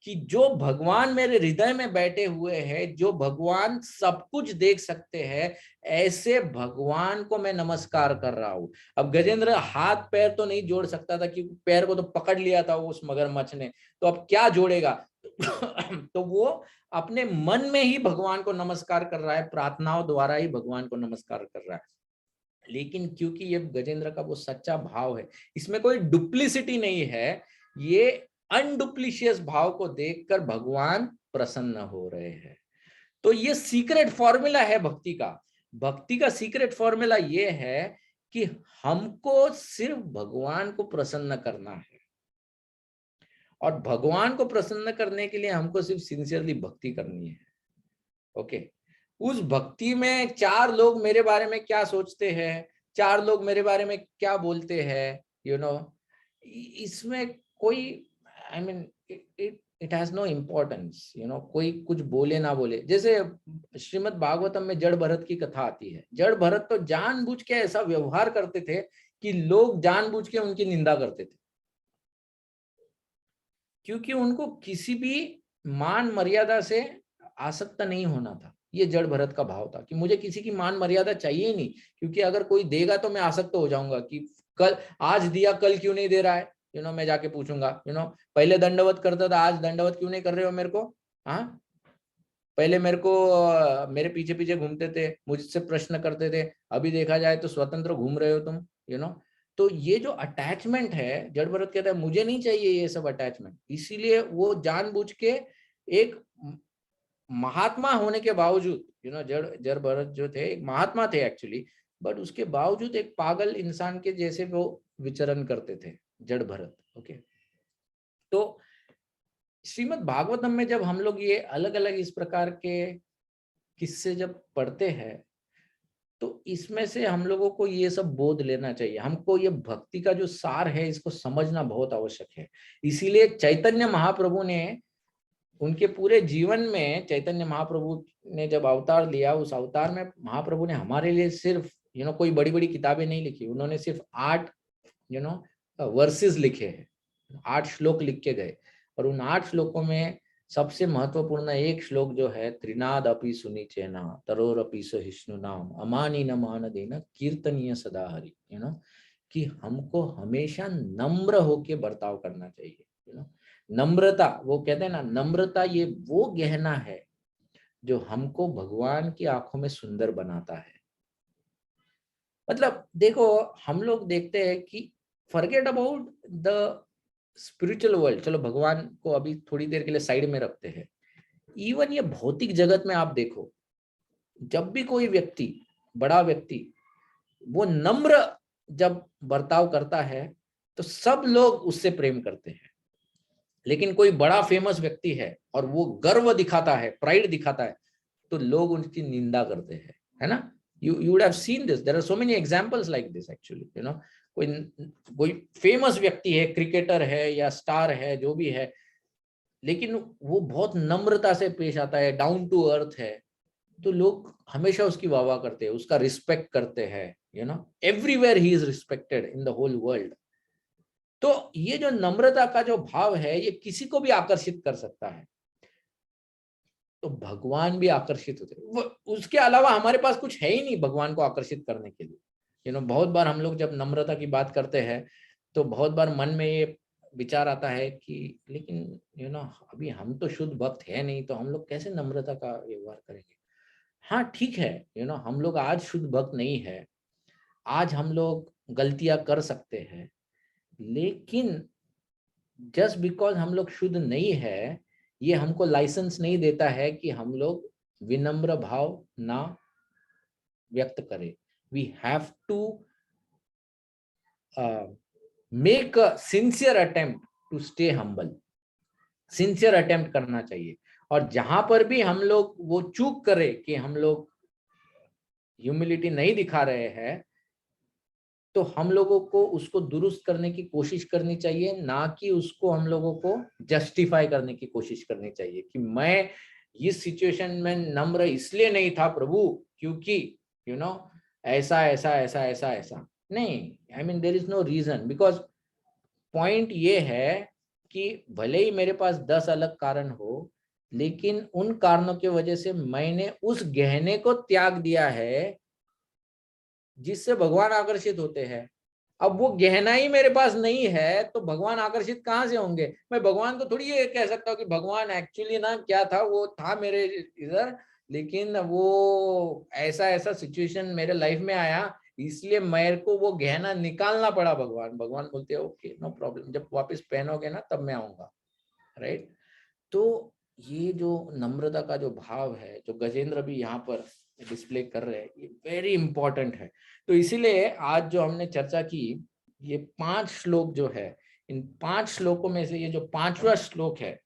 कि जो भगवान मेरे हृदय में बैठे हुए हैं, जो भगवान सब कुछ देख सकते हैं, ऐसे भगवान को मैं नमस्कार कर रहा हूं। अब गजेंद्र हाथ पैर तो नहीं जोड़ सकता था क्योंकि पैर को तो पकड़ लिया था उस मगरमच्छ ने, तो अब क्या जोड़ेगा तो वो अपने मन में ही भगवान को नमस्कार कर रहा है, प्रार्थनाओं द्वारा ही भगवान को नमस्कार कर रहा है। लेकिन क्योंकि ये गजेंद्र का वो सच्चा भाव है, इसमें कोई डुप्लीसिटी नहीं है, ये अनडुप्लीशियस भाव को देखकर भगवान प्रसन्न हो रहे हैं। तो ये सीक्रेट फॉर्मूला है भक्ति का। भक्ति का सीक्रेट फॉर्मूला ये है कि हमको सिर्फ भगवान को प्रसन्न करना है और भगवान को प्रसन्न करने के लिए हमको सिर्फ सिंसियरली भक्ति करनी है। ओके, उस भक्ति में चार लोग मेरे बारे में क्या सोचते हैं, चार लोग मेरे बारे में क्या बोलते हैं, इसमें कोई I mean it has no importance, कोई कुछ बोले ना बोले। जैसे श्रीमद् भागवतम में जड़ भरत की कथा आती है। जड़ भरत तो जानबूझ के ऐसा व्यवहार करते थे कि लोग जानबूझ के उनकी निंदा करते थे, क्योंकि उनको किसी भी मान मर्यादा से आसक्त नहीं होना था। ये जड़ भरत का भाव था कि मुझे किसी की मान मर्यादा चाहिए ही नहीं, क्योंकि अगर कोई देगा तो मैं आसक्त हो जाऊंगा कि कल आज दिया कल क्यों नहीं दे रहा है, मैं जाके पूछूंगा। पहले दंडवत करता था, आज दंडवत क्यों नहीं कर रहे हो मेरे को। हाँ, पहले मेरे को मेरे पीछे पीछे घूमते थे, मुझसे प्रश्न करते थे, अभी देखा जाए तो स्वतंत्र घूम रहे हो तुम। तो ये जो अटैचमेंट है, जड़ भरत कहता है मुझे नहीं चाहिए ये सब अटैचमेंट, इसीलिए वो जानबूझ के एक महात्मा होने के बावजूद, जड़ भरत जो थे एक महात्मा थे एक्चुअली, बट उसके बावजूद एक पागल इंसान के जैसे वो विचरण करते थे जड़ भरत। ओके, तो श्रीमद् भागवतम में जब हम लोग ये अलग अलग इस प्रकार के किस्से जब पढ़ते हैं तो इसमें से हम लोगों को ये सब बोध लेना चाहिए। हमको ये भक्ति का जो सार है इसको समझना बहुत आवश्यक है। इसीलिए चैतन्य महाप्रभु ने उनके पूरे जीवन में, चैतन्य महाप्रभु ने जब अवतार लिया, उस अवतार में महाप्रभु ने हमारे लिए सिर्फ कोई बड़ी बड़ी किताबें नहीं लिखी, उन्होंने सिर्फ 8 वर्सेस लिखे हैं, 8 श्लोक लिख के गए और उन 8 श्लोकों में सबसे महत्वपूर्ण एक श्लोक जो है, त्रिनाद अपि सुनिचेना तरोर अपि सहिष्णु नाम अमानी न मान देना कीर्तनीय सदा हरि। कि हमको हमेशा नम्र होके बर्ताव करना चाहिए। नम्रता, वो कहते हैं ना, नम्रता ये वो गहना है जो हमको भगवान की आंखों में सुंदर बनाता है। मतलब देखो, हम लोग देखते हैं कि forget about the spiritual world, चलो भगवान को अभी थोड़ी देर के लिए साइड में रखते हैं। इवन ये भौतिक जगत में आप देखो, जब भी कोई व्यक्ति, बड़ा व्यक्ति, वो नम्र जब बर्ताव करता है तो सब लोग उससे प्रेम करते हैं। लेकिन कोई बड़ा फेमस व्यक्ति है और वो गर्व दिखाता है, प्राइड दिखाता है, तो लोग उनकी निंदा करते हैं, है ना। you would have seen this, there are so many examples like this actually, कोई फेमस व्यक्ति है, क्रिकेटर है या स्टार है, जो भी है, लेकिन वो बहुत नम्रता से पेश आता है, डाउन टू अर्थ है, तो लोग हमेशा उसकी वाह करते हैं, उसका रिस्पेक्ट करते हैं। Everywhere he is respected in the whole world. तो ये जो नम्रता का जो भाव है, ये किसी को भी आकर्षित कर सकता है। तो भगवान भी आकर्षित होते हैं। उसके अलावा हमारे पास कुछ है ही नहीं भगवान को आकर्षित करने के लिए। बहुत बार हम लोग जब नम्रता की बात करते हैं तो बहुत बार मन में ये विचार आता है कि लेकिन अभी हम तो शुद्ध भक्त है नहीं, तो हम लोग कैसे नम्रता का व्यवहार करेंगे। हाँ ठीक है, हम लोग आज शुद्ध भक्त नहीं है, आज हम लोग गलतियां कर सकते हैं, लेकिन जस्ट बिकॉज हम लोग शुद्ध नहीं है, ये हमको लाइसेंस नहीं देता है कि हम लोग विनम्र भाव ना व्यक्त करें। We have to make a sincere attempt to stay humble. Sincere attempt करना चाहिए। और जहां पर भी हम लोग वो चूक करें कि हम लोग ह्यूमिलिटी नहीं दिखा रहे हैं, तो हम लोगों को उसको दुरुस्त करने की कोशिश करनी चाहिए, ना कि उसको हम लोगों को जस्टिफाई करने की कोशिश करनी चाहिए कि मैं इस सिचुएशन में नम्र इसलिए नहीं था प्रभु क्योंकि ऐसा ऐसा ऐसा ऐसा ऐसा नहीं। I mean there is no reason, because point ये है कि भले ही मेरे पास 10 अलग कारण हो, लेकिन उन कारणों की वजह से मैंने उस गहने को त्याग दिया है जिससे भगवान आकर्षित होते हैं। अब वो गहना ही मेरे पास नहीं है तो भगवान आकर्षित कहाँ से होंगे। मैं भगवान को थोड़ी ये कह सकता हूँ कि भगवान एक्चुअली ना क्या था, वो था मेरे इधर, लेकिन वो ऐसा ऐसा सिचुएशन मेरे लाइफ में आया इसलिए मेरे को वो गहना निकालना पड़ा। भगवान बोलते हैं ओके नो प्रॉब्लम, जब वापस पहनोगे ना तब मैं आऊंगा, राइट। तो ये जो नम्रता का जो भाव है, जो गजेंद्र भी यहाँ पर डिस्प्ले कर रहे हैं, ये वेरी इंपॉर्टेंट है। तो इसीलिए आज जो हमने चर्चा की, ये 5 श्लोक जो है, इन 5 श्लोकों में से ये जो 5वां श्लोक है,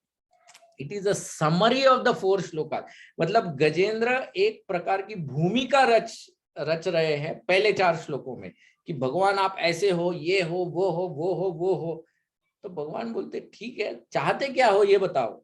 it is a summary of the 4 shloka. मतलब गजेंद्र एक प्रकार की भूमिका रच रहे हैं पहले 4 श्लोकों में कि भगवान आप ऐसे हो, ये हो, वो हो, वो हो, वो हो। तो भगवान बोलते ठीक है, चाहते क्या हो ये बताओ।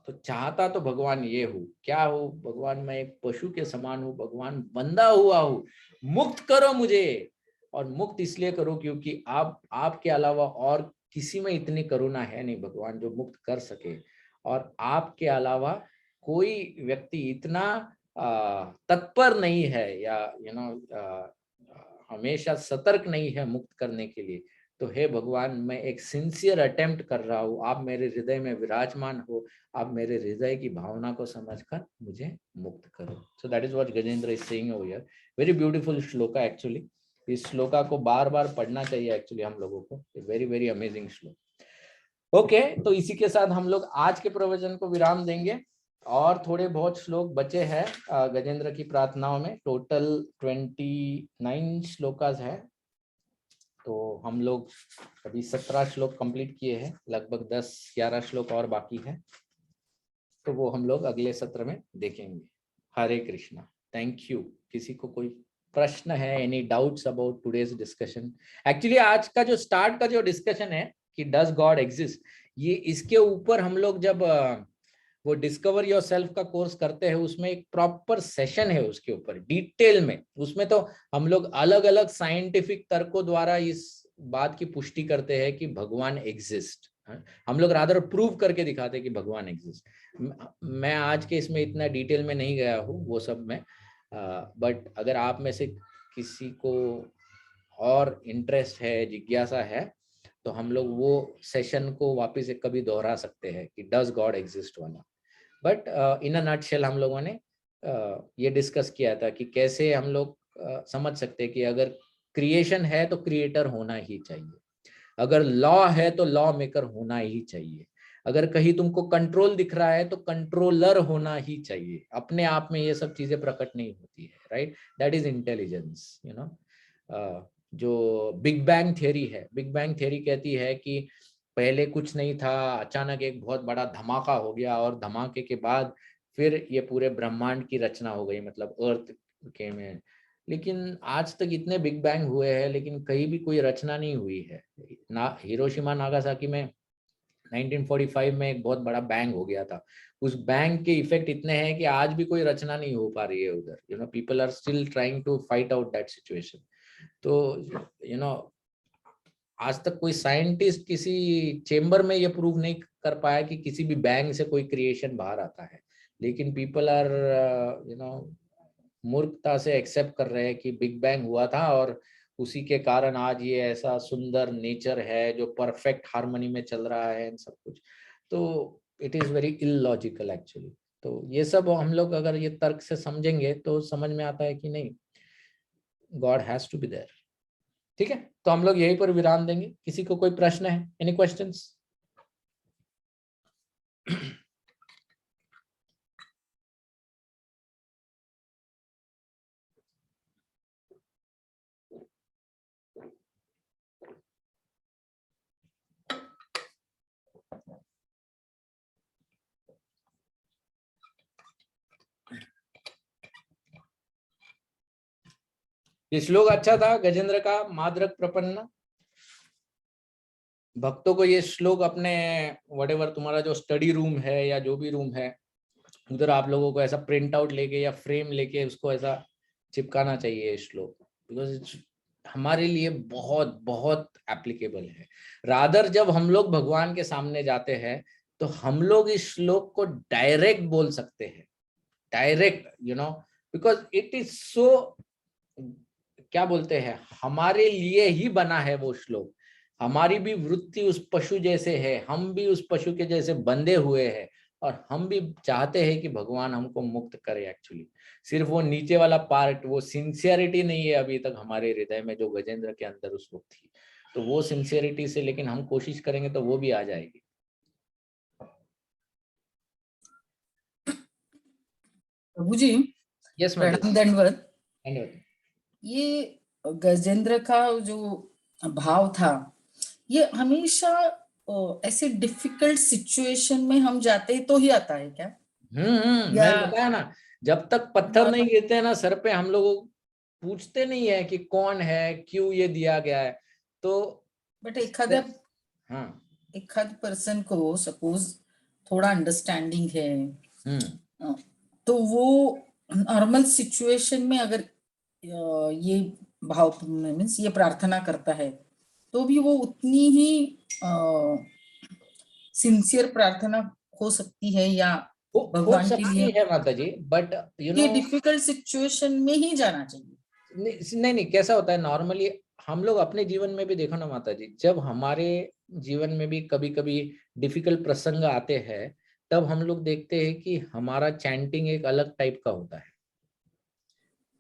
तो चाहता तो भगवान ये हूँ, क्या हो भगवान, मैं एक पशु के समान हूँ भगवान, बंधा हुआ हूँ, मुक्त करो मुझे। और मुक्त इसलिए करो क्योंकि आपके अलावा और किसी में इतनी करुणा है नहीं भगवान जो मुक्त कर सके, और आपके अलावा कोई व्यक्ति इतना तत्पर नहीं है या हमेशा सतर्क नहीं है मुक्त करने के लिए। तो हे भगवान, मैं एक सिंसियर अटेम्प्ट कर रहा हूँ, आप मेरे हृदय में विराजमान हो, आप मेरे हृदय की भावना को समझकर मुझे मुक्त करो। So that is what Gajendra is saying over here. Very beautiful shloka actually. इस श्लोका को बार बार पढ़ना चाहिए एक्चुअली हम लोगों को। वेरी वेरी अमेजिंग श्लोक। ओके, तो इसी के साथ हम लोग आज के प्रवचन को विराम देंगे। और थोड़े बहुत श्लोक बचे हैं गजेंद्र की प्रार्थनाओं में। टोटल 29 श्लोकास है। तो हम लोग अभी 17 श्लोक कंप्लीट किए हैं, लगभग 10-11 श्लोक और बाकी है, तो वो हम लोग अगले सत्र में देखेंगे। हरे कृष्णा, थैंक यू। किसी को कोई प्रश्न है, any doubts about today's discussion? Actually आज का जो स्टार्ट का जो डिस्कशन है कि डज गॉड एग्जिस्ट, ये इसके ऊपर हम लोग जब वो डिस्कवर योर सेल्फ का कोर्स करते हैं, उसमें एक प्रॉपर सेशन है उसके ऊपर डिटेल में। उसमें तो हम लोग अलग अलग साइंटिफिक तर्कों द्वारा इस बात की पुष्टि करते हैं कि भगवान एग्जिस्ट। हम लोग रादर प्रूव करके दिखाते हैं कि भगवान एग्जिस्ट। मैं आज के इसमें इतना डिटेल में नहीं गया हूँ वो सब में, बट अगर आप में से किसी को और इंटरेस्ट है, जिज्ञासा है, तो हम लोग वो सेशन को वापस से कभी दोहरा सकते हैं कि डज गॉड एग्जिस्ट वाला। बट इन अ नटशेल हम लोगों ने ये डिस्कस किया था कि कैसे हम लोग समझ सकते हैं कि अगर क्रिएशन है तो क्रिएटर होना ही चाहिए, अगर लॉ है तो लॉ मेकर होना ही चाहिए, अगर कहीं तुमको कंट्रोल दिख रहा है तो कंट्रोलर होना ही चाहिए। अपने आप में ये सब चीजें प्रकट नहीं होती है, right? That is intelligence, you know. जो बिग बैंग थ्योरी है, बिग बैंग थ्योरी कहती है कि पहले कुछ नहीं था, अचानक एक बहुत बड़ा धमाका हो गया और धमाके के बाद फिर ये पूरे ब्रह्मांड की रचना हो गई, मतलब अर्थ के में। लेकिन आज तक इतने बिग बैंग हुए हैं लेकिन कहीं भी कोई रचना नहीं हुई है ना। हिरोशिमा नागासाकी में 1945 में एक बहुत बड़ा बैंग हो गया था, उस बैंग के इफेक्ट इतने हैं कि आज भी कोई रचना नहीं हो पा रही है उधर, you know, people are still trying to fight out that situation. तो यू नो आज तक कोई साइंटिस्ट किसी चेम्बर में ये प्रूव नहीं कर पाया कि किसी भी बैंग से कोई क्रिएशन बाहर आता है, लेकिन पीपल आर यू नो मूर्खता से एक्सेप्ट कर रहे हैं कि बिग बैंग हुआ था और उसी के कारण आज ये ऐसा सुंदर नेचर है जो परफेक्ट हार्मनी में चल रहा है इन सब कुछ। तो it is very illogical actually. तो ये सब हम लोग अगर ये तर्क से समझेंगे तो समझ में आता है कि नहीं, God has to be there. ठीक है, तो हम लोग यहीं पर विराम देंगे। किसी को कोई प्रश्न है? Any questions? ये श्लोक अच्छा था गजेंद्र का, माद्रक प्रपन्न। भक्तों को ये श्लोक अपने व्हाटएवर तुम्हारा जो स्टडी रूम है या जो भी रूम है उधर आप लोगों को ऐसा प्रिंट आउट लेके या फ्रेम लेके उसको ऐसा चिपकाना चाहिए ये श्लोक, बिकॉज हमारे लिए बहुत बहुत एप्लीकेबल है। रादर जब हम लोग भगवान के सामने जाते हैं तो हम लोग इस श्लोक को डायरेक्ट बोल सकते हैं, direct, you know, because it is so, क्या बोलते हैं, हमारे लिए ही बना है वो श्लोक। हमारी भी वृत्ति उस पशु जैसे है, हम भी उस पशु के जैसे बंधे हुए हैं और हम भी चाहते हैं कि भगवान हमको मुक्त करे एक्चुअली। सिर्फ वो नीचे वाला पार्ट, वो सिंसियरिटी नहीं है अभी तक हमारे हृदय में जो गजेंद्र के अंदर उस वक्त थी, तो वो सिंसियरिटी से लेकिन हम कोशिश करेंगे तो वो भी आ जाएगी। प्रभु जी, यस प्रणाम, दंडवत। धन्यवाद। ये गजेंद्र का जो भाव था ये हमेशा ऐसे डिफिकल्ट सिचुएशन में हम जाते तो ही आता है क्या? या मैंने बताया ना, जब तक पत्थर नहीं गिरते हैं ना सर पे, हम लोग पूछते नहीं है कि कौन है, क्यों ये दिया गया है। तो बट एखाद पर्सन को सपोज थोड़ा अंडरस्टैंडिंग है, तो वो नॉर्मल सिचुएशन में अगर ये भाव मीन्स ये प्रार्थना करता है तो भी वो उतनी ही सिंसियर प्रार्थना हो सकती है या हो भगवान के लिए सकती है माता जी, बट यू नो ये डिफिकल्ट सिचुएशन में ही जाना चाहिए? नहीं नहीं, कैसा होता है नॉर्मली हम लोग अपने जीवन में भी देखो ना माता जी, जब हमारे जीवन में भी कभी कभी डिफिकल्ट प्रसंग आते हैं तब हम लोग देखते हैं कि हमारा चैंटिंग एक अलग टाइप का होता है।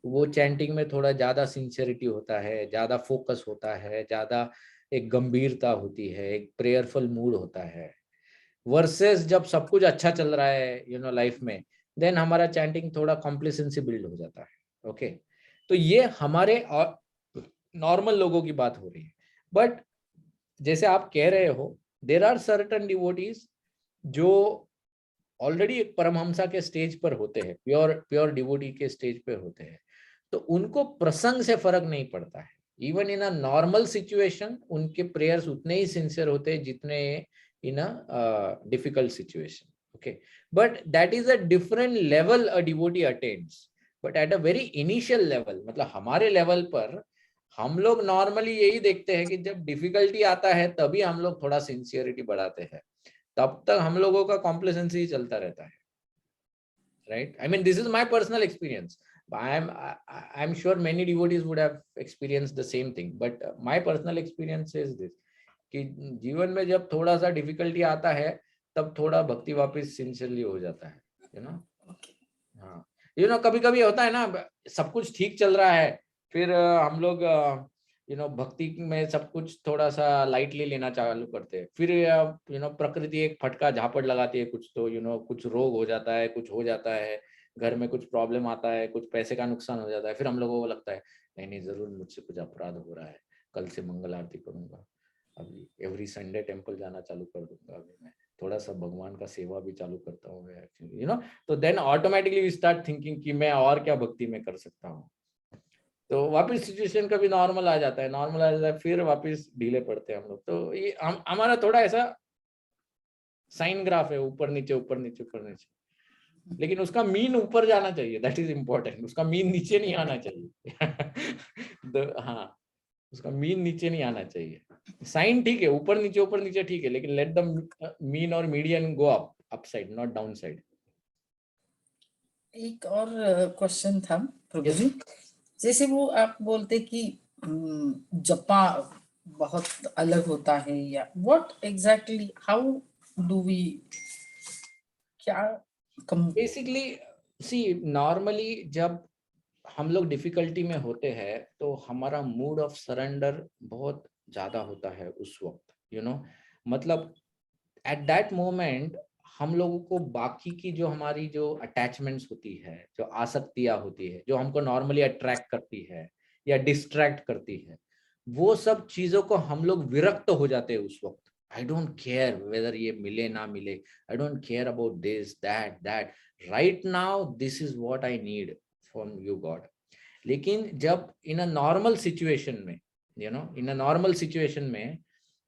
वो चैंटिंग में थोड़ा ज्यादा सिंसियरिटी होता है, ज्यादा फोकस होता है, ज्यादा एक गंभीरता होती है, एक प्रेयरफुल मूड होता है, वर्सेस जब सब कुछ अच्छा चल रहा है यू नो लाइफ में, देन हमारा चैंटिंग थोड़ा कॉम्प्लिसेंसी बिल्ड हो जाता है। ओके, तो ये हमारे और नॉर्मल लोगों की बात हो रही है। बट जैसे आप कह रहे हो, देर आर सर्टन डिवोटीज जो ऑलरेडी एक परमहंसा के स्टेज पर होते हैं, प्योर प्योर डिवोटी के स्टेज पे होते हैं, तो उनको प्रसंग से फर्क नहीं पड़ता है। Even in a normal situation उनके प्रेयर्स उतने ही सिंसियर होते हैं जितने in a difficult situation. Okay, but that is a different level a devotee attends. But at a very initial level, मतलब हमारे लेवल पर हम लोग नॉर्मली यही देखते हैं कि जब डिफिकल्टी आता है तभी हम लोग थोड़ा सिंसियरिटी बढ़ाते हैं, तब तक हम लोगों का कॉम्प्लेसेंसी ही चलता रहता है, right? I mean this is my personal experience. I'm sure many devotees would have experienced the same thing, but my personal experience is this कि जीवन में जब थोड़ा सा डिफिकल्टी आता है तब थोड़ा भक्ति वापस सिंसियरली हो जाता है, यू नो. हाँ, यू नो, कभी कभी होता है ना, सब कुछ ठीक चल रहा है, फिर हम लोग यू नो भक्ति में सब कुछ थोड़ा सा लाइटली लेना चालू करते हैं, फिर यू नो प्रकृति एक फटका झापड़ लगाती है, कुछ तो यू नो कुछ रोग हो जाता है, कुछ हो जाता है, घर में कुछ प्रॉब्लम आता है, कुछ पैसे का नुकसान हो जाता है, फिर हम लोगों को लगता है नहीं नहीं जरूर मुझसे कुछ अपराध हो रहा है, कल से मंगल आरती करूंगा, अभी एवरी संडे टेम्पल जाना चालू कर दूंगा, अभी मैं थोड़ा सा भगवान का सेवा भी चालू करता हूँ एक्चुअली, यू नो. तो then automatically we start thinking कि मैं और क्या भक्ति में कर सकता हूँ, तो वापस सिचुएशन कभी नॉर्मल आ जाता है, नॉर्मल आ जाता है, फिर वापस ढीले पड़ते हैं हम लोग. तो ये हमारा थोड़ा ऐसा साइन ग्राफ है, ऊपर नीचे ऊपर नीचे ऊपर नीचे, लेकिन उसका मीन ऊपर जाना चाहिए, दैट इज इम्पोर्टेंट. उसका मीन नीचे नहीं आना चाहिए. हाँ, उसका मीन नीचे नहीं आना चाहिए. साइन ठीक है, ऊपर नीचे ठीक है, लेकिन लेट द मीन और median go up side, not down side. एक और क्वेश्चन था प्रभु जी, जैसे वो आप बोलते कि जपा बहुत अलग होता है, या what exactly, how do we, क्या बेसिकली सी नॉर्मली जब हम लोग डिफिकल्टी में होते हैं तो हमारा मूड ऑफ सरेंडर बहुत ज्यादा होता है उस वक्त, यू नो. मतलब एट दैट मोमेंट हम लोगों को बाकी की जो हमारी जो अटैचमेंट्स होती है, जो आसक्तियां होती है, जो हमको नॉर्मली अट्रैक्ट करती है या डिस्ट्रैक्ट करती है, वो सब चीजों को हम लोग विरक्त हो जाते हैं उस वक्त. आई डोंट केयर वेदर ये मिले ना मिले, I don't care about this that that, right now this is what I need from you God. लेकिन जब इन अ नॉर्मल सिचुएशन में, you know, in a normal situation में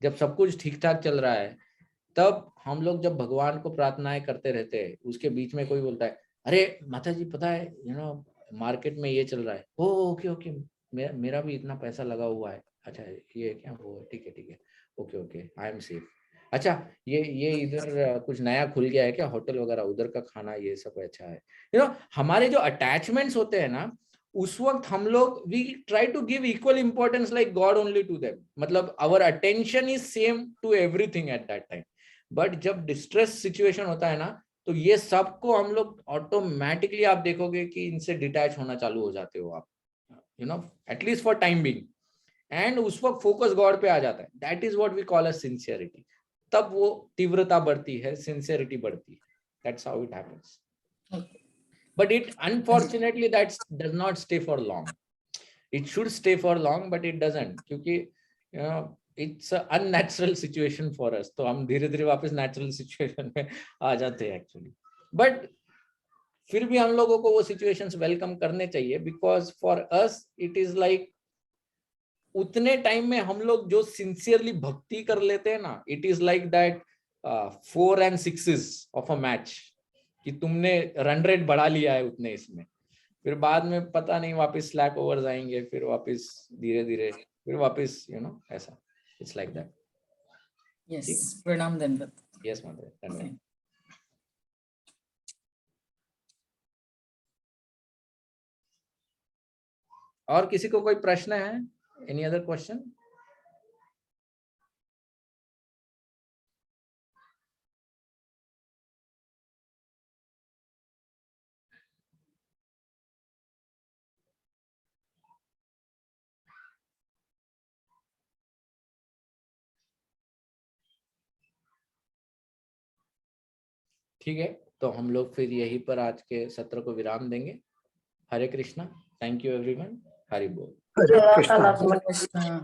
जब सब कुछ ठीक ठाक चल रहा है, तब हम लोग जब भगवान को प्रार्थनाएं करते रहते हैं, उसके बीच में कोई बोलता है अरे माता जी पता है यू नो मार्केट में ये चल रहा है, ओ ओके ओके, मेरा भी इतना पैसा लगा हुआ है, अच्छा ये क्या वो, ठीक है, okay okay, I am safe. अच्छा ये इधर कुछ नया खुल गया है क्या होटल वगैरह, उधर का खाना ये सब अच्छा है, यू नो. हमारे जो अटैचमेंट्स होते हैं ना, उस वक्त हम लोग we try to give equal importance like God only to them, मतलब our attention is same to everything at that time. But जब डिस्ट्रेस सिचुएशन होता है ना, तो ये सबको हम लोग ऑटोमेटिकली, आप देखोगे कि इनसे डिटैच होना चालू हो जाते हो आप, you know, at least for time being. And उस वक्त फोकस गॉड पे आ जाता है, that is what we call a sincerity. तब वो तीव्रता बढ़ती है, सिंसियरिटी बढ़ती है, that's how it happens. But it unfortunately that does not stay for long. It should stay for long, but it doesn't, क्योंकि you know it's a unnatural situation for us. तो हम धीरे धीरे वापस natural situation में आ जाते हैं actually. But फिर भी हम लोगों को वो situations welcome करने चाहिए, because for us it is like उतने टाइम में हम लोग जो सिंसियरली भक्ति कर लेते हैं ना, it is like that 4 and 6s of a match, कि तुमने रन रेट बढ़ा लिया है उतने इसमें, फिर बाद में पता नहीं वापस स्लैक ओवर्स आएंगे, फिर वापस धीरे धीरे फिर वापस यू नो ऐसा, इट्स लाइक दैट. यस, प्रणाम दंडवत. यस माता, धन्यवाद. और किसी को कोई प्रश्न है? Any other question? ठीक है, तो हम लोग फिर यहीं पर आज के सत्र को विराम देंगे. Hare Krishna, thank you everyone, Hari बोल. हरे कृष्णा.